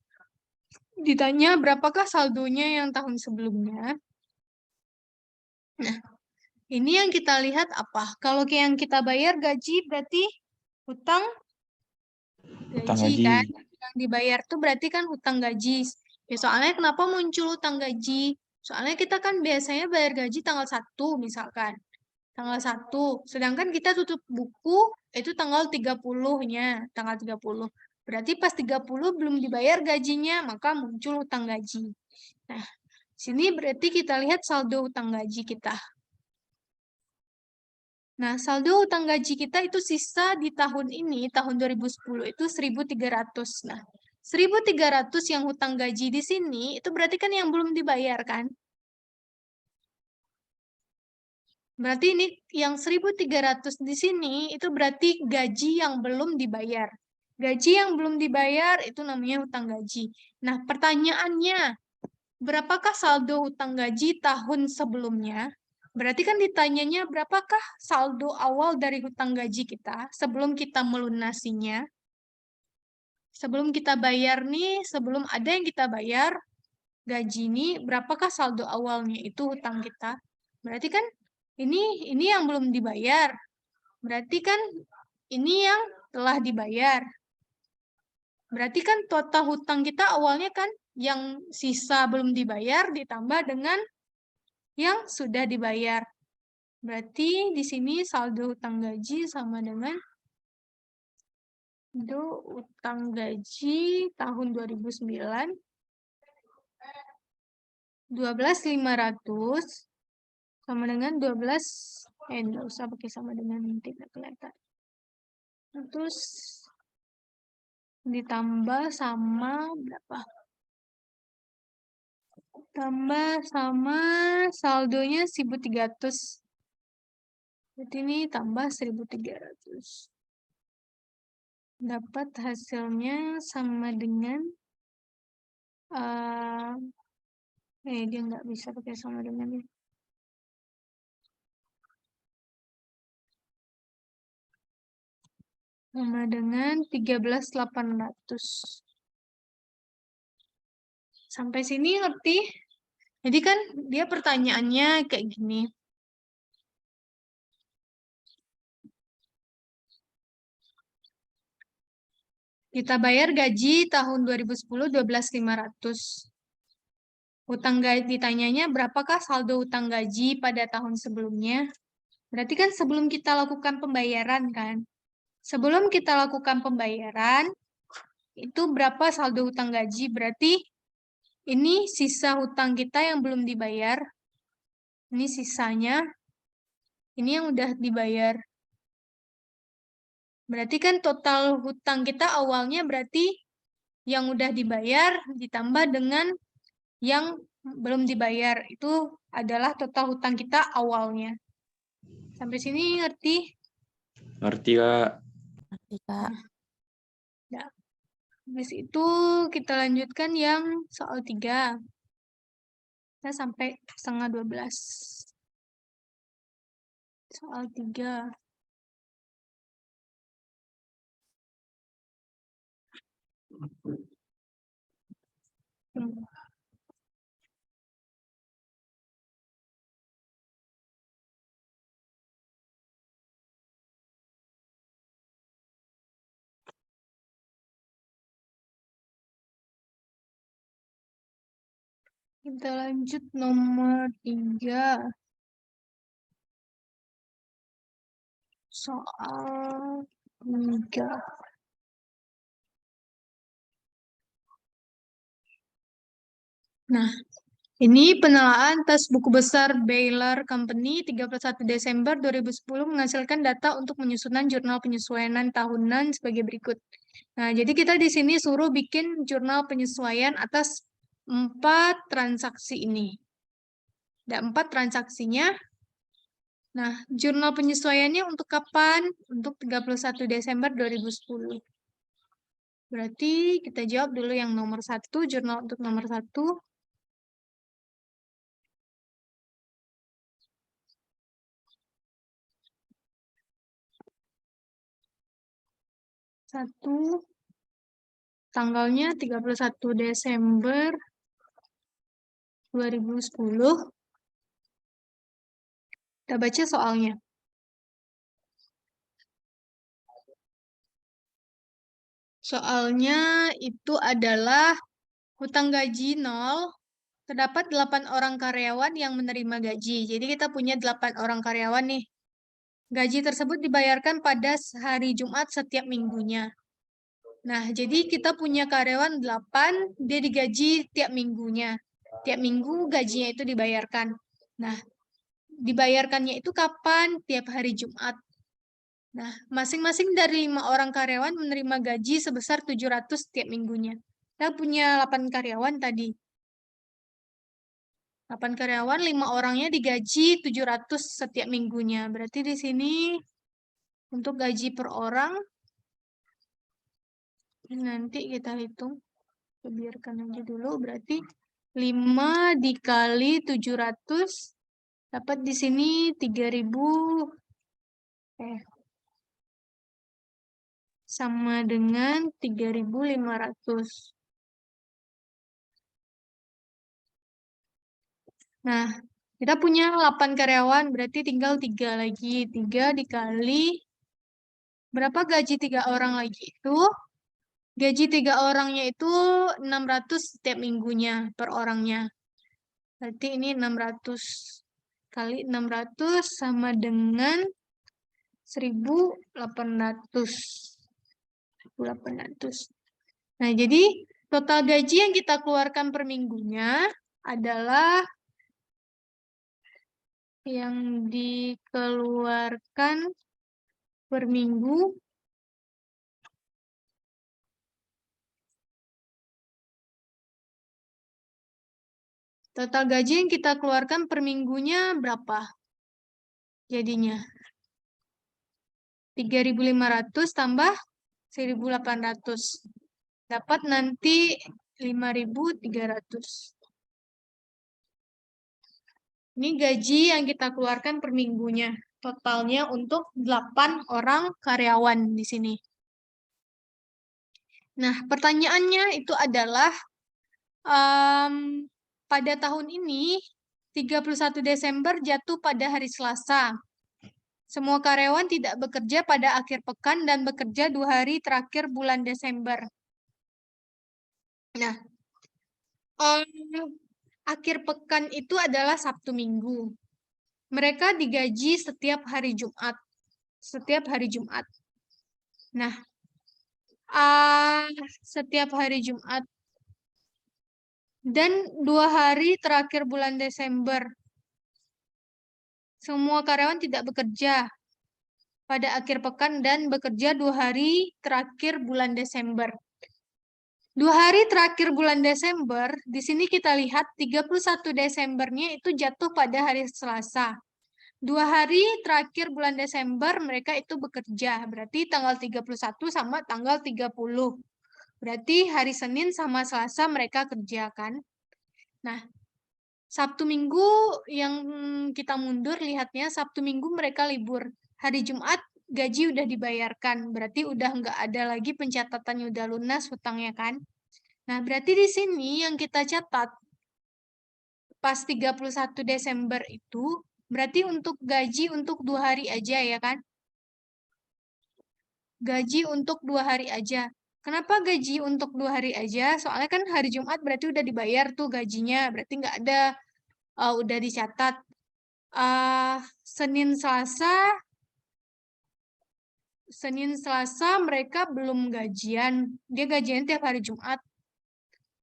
Ditanya berapakah saldonya yang tahun sebelumnya? Nah, ini yang kita lihat apa? Kalau yang kita bayar gaji berarti hutang gaji kan? Yang dibayar tuh berarti kan hutang gaji. Ya, soalnya kenapa muncul hutang gaji? Soalnya kita kan biasanya bayar gaji tanggal 1 misalkan. Tanggal 1. Sedangkan kita tutup buku itu tanggal 30-nya. Tanggal 30. Berarti pas 30 belum dibayar gajinya, maka muncul hutang gaji. Nah, sini berarti kita lihat saldo hutang gaji kita. Nah, saldo hutang gaji kita itu sisa di tahun ini, tahun 2010 itu 1.300. Nah, 1.300 yang hutang gaji di sini, itu berarti kan yang belum dibayar kan? Berarti ini yang 1.300 di sini itu berarti gaji yang belum dibayar. Gaji yang belum dibayar itu namanya hutang gaji. Nah, pertanyaannya, berapakah saldo hutang gaji tahun sebelumnya? Berarti kan ditanyanya berapakah saldo awal dari hutang gaji kita sebelum kita melunasinya? Sebelum kita bayar nih, sebelum ada yang kita bayar, gaji ini berapakah saldo awalnya itu hutang kita? Berarti kan ini yang belum dibayar. Berarti kan ini yang telah dibayar. Berarti kan total hutang kita awalnya kan yang sisa belum dibayar ditambah dengan yang sudah dibayar. Berarti di sini saldo hutang gaji sama dengan itu utang gaji tahun 2009 12.500 sama dengan 12, enggak usah pakai sama dengan, tidak kelihatan. Terus ditambah sama berapa? Tambah sama saldonya 1.300. Berarti ini tambah 1.300. Dapat hasilnya sama dengan dia nggak bisa pakai sama dengan ini. Sama dengan 13.800. Sampai sini ngerti? Jadi kan dia pertanyaannya kayak gini. Kita bayar gaji tahun 2010 12.500. Hutang gaji ditanyanya berapakah saldo hutang gaji pada tahun sebelumnya? Berarti kan sebelum kita lakukan pembayaran kan? Sebelum kita lakukan pembayaran, itu berapa saldo hutang gaji? Berarti ini sisa hutang kita yang belum dibayar. Ini sisanya. Ini yang udah dibayar. Berarti kan total hutang kita awalnya berarti yang udah dibayar ditambah dengan yang belum dibayar. Itu adalah total hutang kita awalnya. Sampai sini ngerti? Ngerti, Kak. Ngerti, Kak. Ya. Habis itu kita lanjutkan yang soal 3. Kita sampai 11:30. Soal 3. Kita lanjut nomor 3. Soal 3. Nah, ini penelaan tes buku besar Baylor Company 31 Desember 2010 menghasilkan data untuk penyusunan jurnal penyesuaian tahunan sebagai berikut. Nah, jadi kita di sini suruh bikin jurnal penyesuaian atas 4 transaksi ini. Ada 4 transaksinya. Nah, jurnal penyesuaiannya untuk kapan? Untuk 31 Desember 2010. Berarti kita jawab dulu yang nomor 1, jurnal untuk nomor 1. Tanggalnya 31 Desember 2010. Kita baca soalnya. Soalnya itu adalah hutang gaji 0, terdapat 8 orang karyawan yang menerima gaji. Jadi kita punya 8 orang karyawan nih. Gaji tersebut dibayarkan pada hari Jumat setiap minggunya. Nah, jadi kita punya karyawan 8, dia digaji tiap minggunya. Tiap minggu gajinya itu dibayarkan. Nah, dibayarkannya itu kapan? Tiap hari Jumat. Nah, masing-masing dari 5 orang karyawan menerima gaji sebesar 700 tiap minggunya. Kita punya 8 karyawan tadi. 8 karyawan, 5 orangnya digaji 700 setiap minggunya. Berarti di sini untuk gaji per orang, nanti kita hitung. Biarkan aja dulu, berarti 5 dikali 700, dapat di sini 3.000, sama dengan 3.500. Nah, kita punya 8 karyawan, berarti tinggal 3 lagi. 3 dikali, berapa gaji 3 orang lagi itu? Gaji 3 orangnya itu 600 setiap minggunya per orangnya. Berarti ini 600 kali 600 sama dengan 1.800. 1.800. Nah, jadi total gaji yang kita keluarkan per minggunya adalah yang dikeluarkan per minggu total gaji yang kita keluarkan per minggunya berapa? Jadinya 3.500 tambah 1.800. Dapat nanti 5.300. Ini gaji yang kita keluarkan per minggunya. Totalnya untuk 8 orang karyawan di sini. Nah, pertanyaannya itu adalah pada tahun ini 31 Desember jatuh pada hari Selasa. Semua karyawan tidak bekerja pada akhir pekan dan bekerja 2 hari terakhir bulan Desember. Nah, akhir pekan itu adalah Sabtu Minggu. Mereka digaji setiap hari Jumat. Setiap hari Jumat. Nah, setiap hari Jumat. Dan 2 hari terakhir bulan Desember. Semua karyawan tidak bekerja pada akhir pekan dan bekerja 2 hari terakhir bulan Desember. 2 hari terakhir bulan Desember, di sini kita lihat 31 Desembernya itu jatuh pada hari Selasa. 2 hari terakhir bulan Desember mereka itu bekerja, berarti tanggal 31 sama tanggal 30. Berarti hari Senin sama Selasa mereka kerja kan. Nah, Sabtu Minggu yang kita mundur lihatnya, Sabtu Minggu mereka libur. Hari Jumat gaji udah dibayarkan, berarti udah nggak ada lagi pencatatannya, udah lunas hutangnya kan. Nah, berarti di sini yang kita catat pas 31 Desember itu, berarti untuk gaji untuk 2 hari aja ya kan? Gaji untuk 2 hari aja. Kenapa gaji untuk 2 hari aja? Soalnya kan hari Jumat berarti udah dibayar tuh gajinya, berarti nggak ada, udah dicatat. Senin Selasa mereka belum gajian. Dia gajian tiap hari Jumat.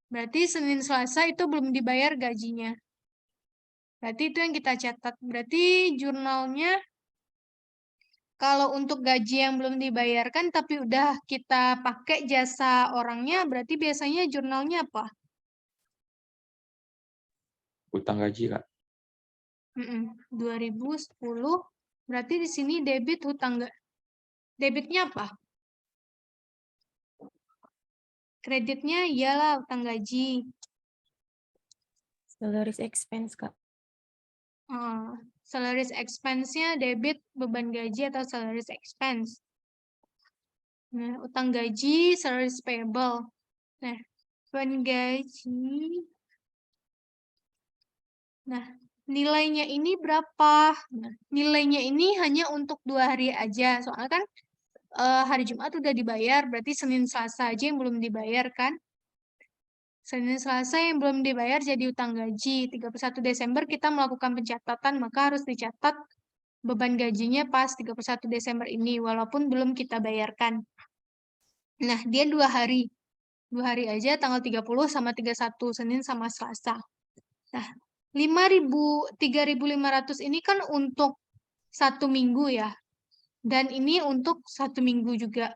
Berarti Senin Selasa itu belum dibayar gajinya. Berarti itu yang kita catat. Berarti jurnalnya kalau untuk gaji yang belum dibayarkan tapi udah kita pakai jasa orangnya, berarti biasanya jurnalnya apa? Utang gaji, Kak. 2010. Berarti di sini debit hutang. Debitnya apa? Kreditnya iyalah utang gaji. Salaries expense, Kak. Salaries expense-nya debit beban gaji atau salaries expense. Nah, utang gaji, salaries payable. Nah, beban gaji. Nah, nilainya ini berapa? Nah, nilainya ini hanya untuk 2 hari aja. Soalnya kan hari Jumat udah dibayar, berarti Senin Selasa aja yang belum dibayar kan? Senin Selasa yang belum dibayar jadi utang gaji. 31 Desember kita melakukan pencatatan, maka harus dicatat beban gajinya pas 31 Desember ini, walaupun belum kita bayarkan. Nah, dia 2 hari. 2 hari aja, tanggal 30 sama 31, Senin sama Selasa. Nah, 3.500 ini kan untuk 1 minggu ya. Dan ini untuk 1 minggu juga.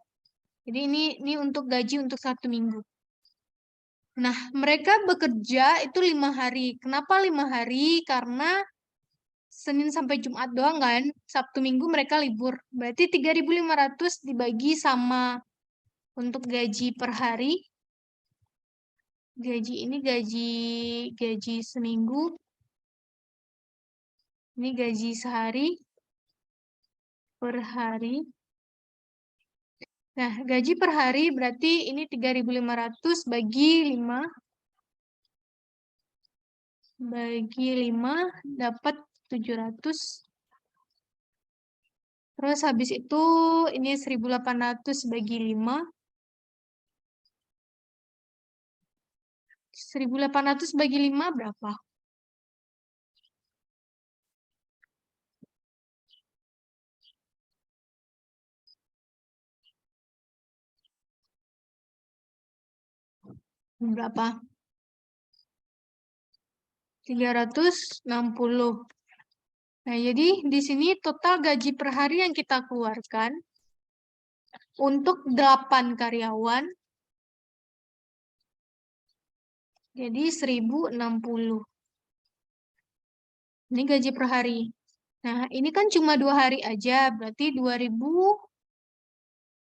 Jadi ini untuk gaji untuk 1 minggu. Nah, mereka bekerja itu 5 hari. Kenapa 5 hari? Karena Senin sampai Jumat doang kan. Sabtu Minggu mereka libur. Berarti 3.500 dibagi sama untuk gaji per hari. Gaji ini gaji seminggu. Ini gaji sehari per hari. Nah, gaji per hari berarti ini 3.500 bagi 5. Bagi 5 dapat 700. Terus habis itu ini 1.800 bagi 5. 1.800 bagi 5 berapa? Berapa? 360. Nah, jadi di sini total gaji per hari yang kita keluarkan untuk 8 karyawan jadi 1.060. Ini gaji per hari. Nah, ini kan cuma 2 hari aja, berarti 2.000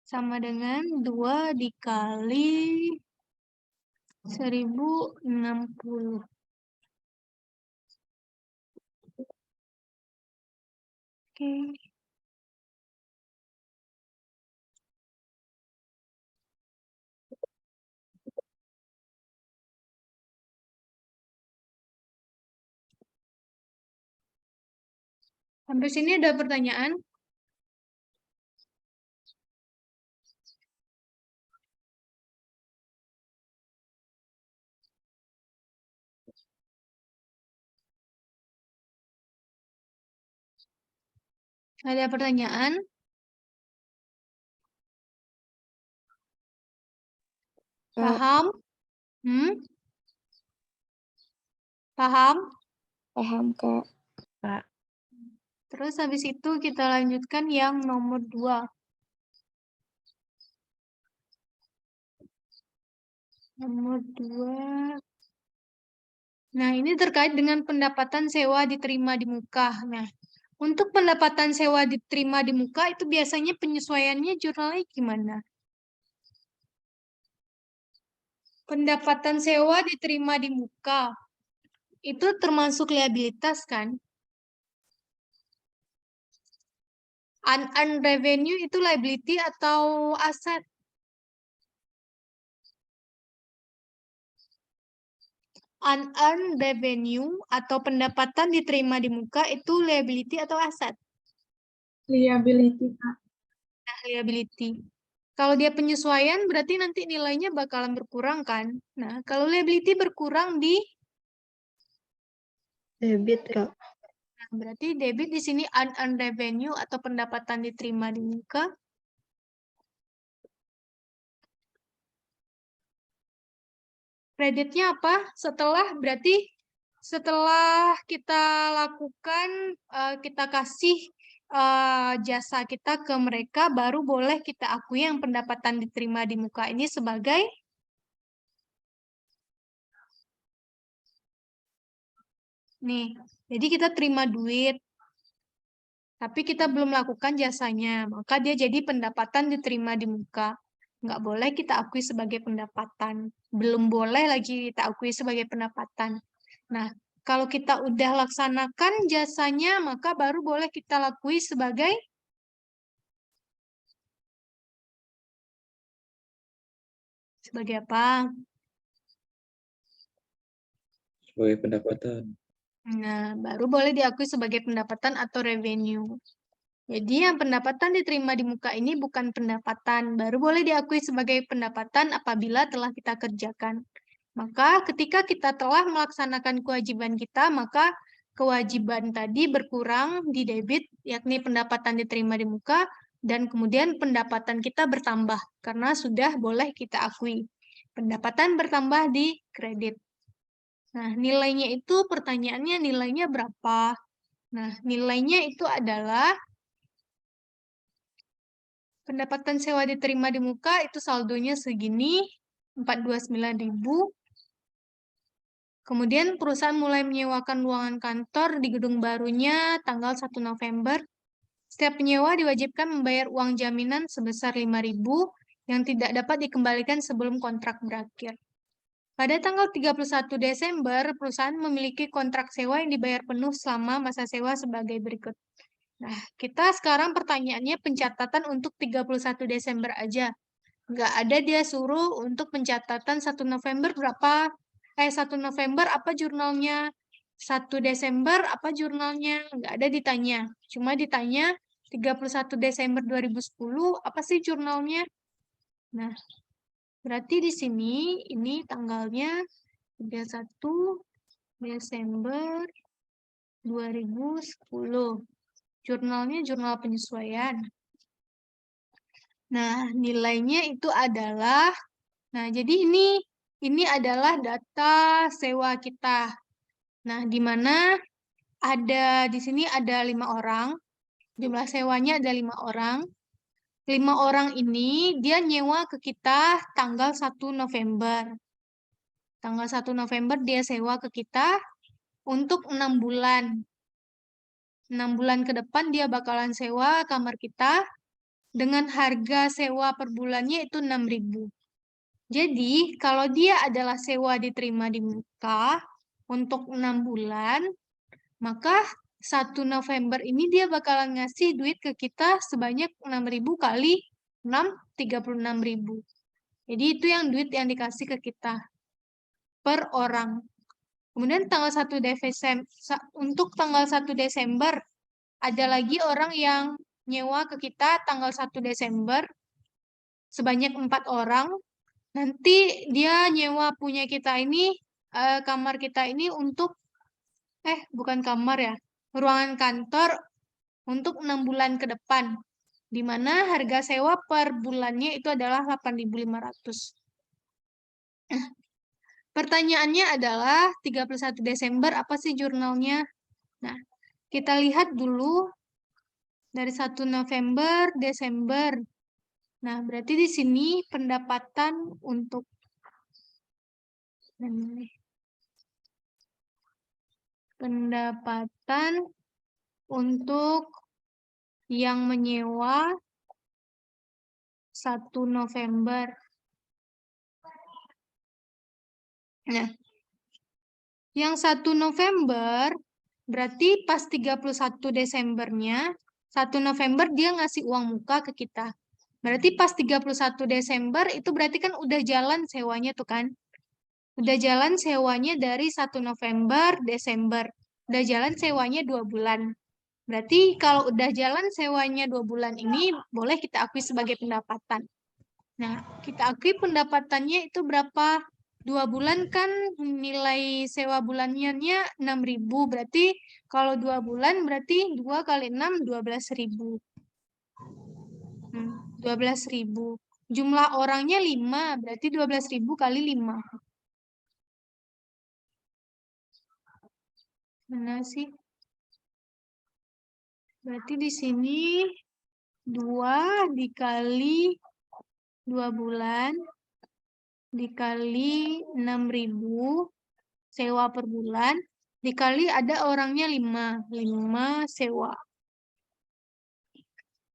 sama dengan 2 dikali 1.060. Oke. Sampai sini ada pertanyaan? Ada pertanyaan? Paham? Paham? Paham, Kak. Kak. Terus habis itu kita lanjutkan yang nomor 2. Nomor 2. Nah, ini terkait dengan pendapatan sewa diterima di muka. Nah, untuk pendapatan sewa diterima di muka itu biasanya penyesuaiannya jurnalnya gimana? Pendapatan sewa diterima di muka itu termasuk liabilitas kan? Unearned revenue itu liability atau aset? Unearned revenue atau pendapatan diterima di muka itu liability atau aset? Liability, Kak. Nah, liability. Kalau dia penyesuaian berarti nanti nilainya bakalan berkurang kan? Nah, kalau liability berkurang di Debit, Kak. Nah, berarti debit di sini unearned revenue atau pendapatan diterima di muka. Kreditnya apa? Berarti setelah kita lakukan, kita kasih jasa kita ke mereka, baru boleh kita akui yang pendapatan diterima di muka ini sebagai nih. Jadi kita terima duit, tapi kita belum lakukan jasanya, maka dia jadi pendapatan diterima di muka. Nggak boleh kita akui sebagai pendapatan. Belum boleh lagi kita akui sebagai pendapatan. Nah, kalau kita udah laksanakan jasanya, maka baru boleh kita lakui sebagai apa? Sebagai pendapatan. Nah, baru boleh diakui sebagai pendapatan atau revenue. Jadi yang pendapatan diterima di muka ini bukan pendapatan, baru boleh diakui sebagai pendapatan apabila telah kita kerjakan. Maka ketika kita telah melaksanakan kewajiban kita, maka kewajiban tadi berkurang di debit, yakni pendapatan diterima di muka, dan kemudian pendapatan kita bertambah, karena sudah boleh kita akui. Pendapatan bertambah di kredit. Nah, nilainya itu, pertanyaannya nilainya berapa? Nah, nilainya itu adalah pendapatan sewa diterima di muka itu saldonya segini, 429.000. Kemudian perusahaan mulai menyewakan ruangan kantor di gedung barunya tanggal 1 November. Setiap penyewa diwajibkan membayar uang jaminan sebesar 5.000 yang tidak dapat dikembalikan sebelum kontrak berakhir. Pada tanggal 31 Desember, perusahaan memiliki kontrak sewa yang dibayar penuh selama masa sewa sebagai berikut. Nah, kita sekarang pertanyaannya pencatatan untuk 31 Desember aja. Nggak ada dia suruh untuk pencatatan 1 November 1 November apa jurnalnya? 1 Desember apa jurnalnya? Nggak ada ditanya. Cuma ditanya 31 Desember 2010 apa sih jurnalnya? Nah, berarti di sini ini tanggalnya 31 Desember 2010. Jurnalnya jurnal penyesuaian. Nah, nilainya itu adalah, nah jadi ini adalah data sewa kita. Nah, di mana ada di sini ada 5 orang, jumlah sewanya ada 5 orang. 5 orang ini dia nyewa ke kita tanggal 1 November. Tanggal 1 November dia sewa ke kita untuk 6 bulan. 6 bulan ke depan dia bakalan sewa kamar kita dengan harga sewa per bulannya itu 6.000. Jadi, kalau dia adalah sewa diterima di muka untuk 6 bulan, maka 1 November ini dia bakalan ngasih duit ke kita sebanyak 6.000 kali 6, 36.000. Jadi, itu yang duit yang dikasih ke kita per orang. Kemudian tanggal 1 Desember, untuk tanggal 1 Desember, ada lagi orang yang nyewa ke kita tanggal 1 Desember sebanyak 4 orang. Nanti dia nyewa punya kita ini, kamar kita ini untuk, bukan kamar ya, ruangan kantor untuk 6 bulan ke depan. Di mana harga sewa per bulannya itu adalah 8.500. Pertanyaannya adalah 31 Desember apa sih jurnalnya? Nah, kita lihat dulu dari 1 November, Desember. Nah, berarti di sini pendapatan untuk yang menyewa 1 November. Nah, yang 1 November berarti pas 31 Desembernya, 1 November dia ngasih uang muka ke kita. Berarti pas 31 Desember itu berarti kan udah jalan sewanya tuh kan. Udah jalan sewanya dari 1 November, Desember. Udah jalan sewanya 2 bulan. Berarti kalau udah jalan sewanya 2 bulan ini boleh kita akui sebagai pendapatan. Nah, kita akui pendapatannya itu berapa? 2 bulan kan nilai sewa bulannya 6.000. Berarti kalau 2 bulan berarti 2 kali 6, 12.000. 12.000. Jumlah orangnya 5, berarti 12.000 kali 5. Mana sih? Berarti di sini 2 dikali 2 bulan dikali 6.000 sewa per bulan dikali ada orangnya 5 sewa.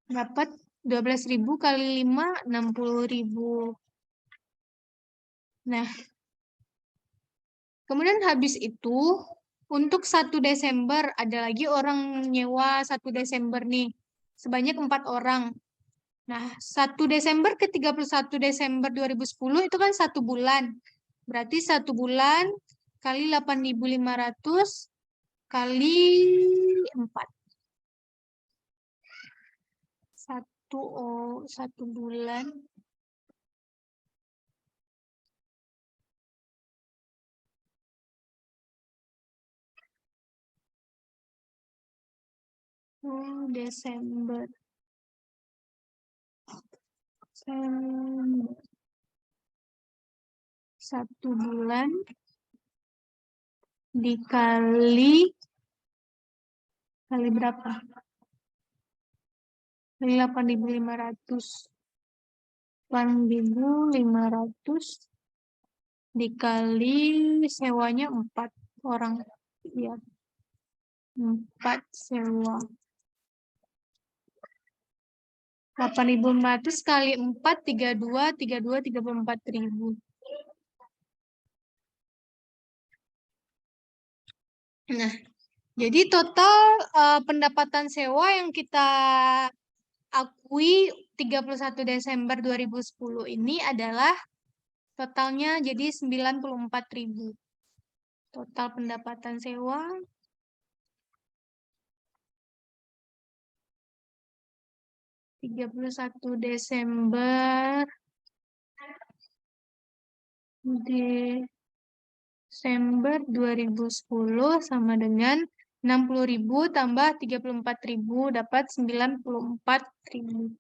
Dapat 12.000 kali 5, 60.000. Nah, kemudian habis itu, untuk 1 Desember, ada lagi orang nyewa 1 Desember nih, sebanyak 4 orang. Nah, 1 Desember ke 31 Desember 2010 itu kan 1 bulan. Berarti 1 bulan kali 8.500 kali 4. 1 bulan. Desember. 1 bulan dikali berapa? Kali 8.500. 8.500 dikali sewanya 4 orang. Ya. 4 sewa. 8.500 kali 4, 32, 34.000. Nah, jadi total pendapatan sewa yang kita akui 31 Desember 2010 ini adalah totalnya jadi 94.000. Total pendapatan sewa 31 Desember Desember 2010 sama dengan 60.000 tambah 34.000 dapat 94.000.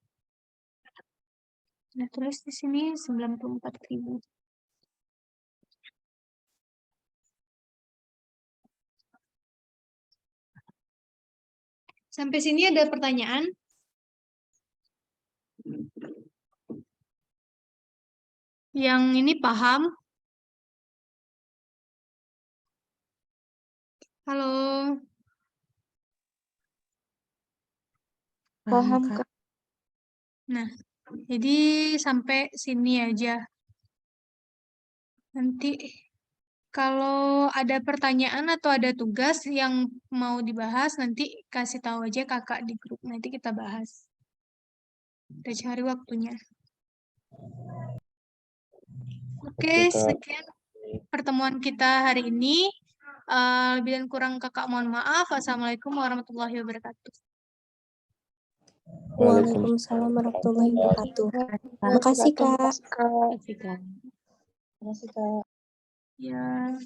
Nah, tulis di sini 94.000. Sampai sini ada pertanyaan? Yang ini paham? Halo. Paham, Kak. Nah, jadi sampai sini aja. Nanti kalau ada pertanyaan atau ada tugas yang mau dibahas, nanti kasih tahu aja kakak di grup. Nanti kita bahas. Kita cari waktunya. Oke, sekian pertemuan kita hari ini. Lebih dan kurang kakak mohon maaf. Assalamualaikum warahmatullahi wabarakatuh. Waalaikumsalam warahmatullahi wabarakatuh. Makasih, Kak. Ya.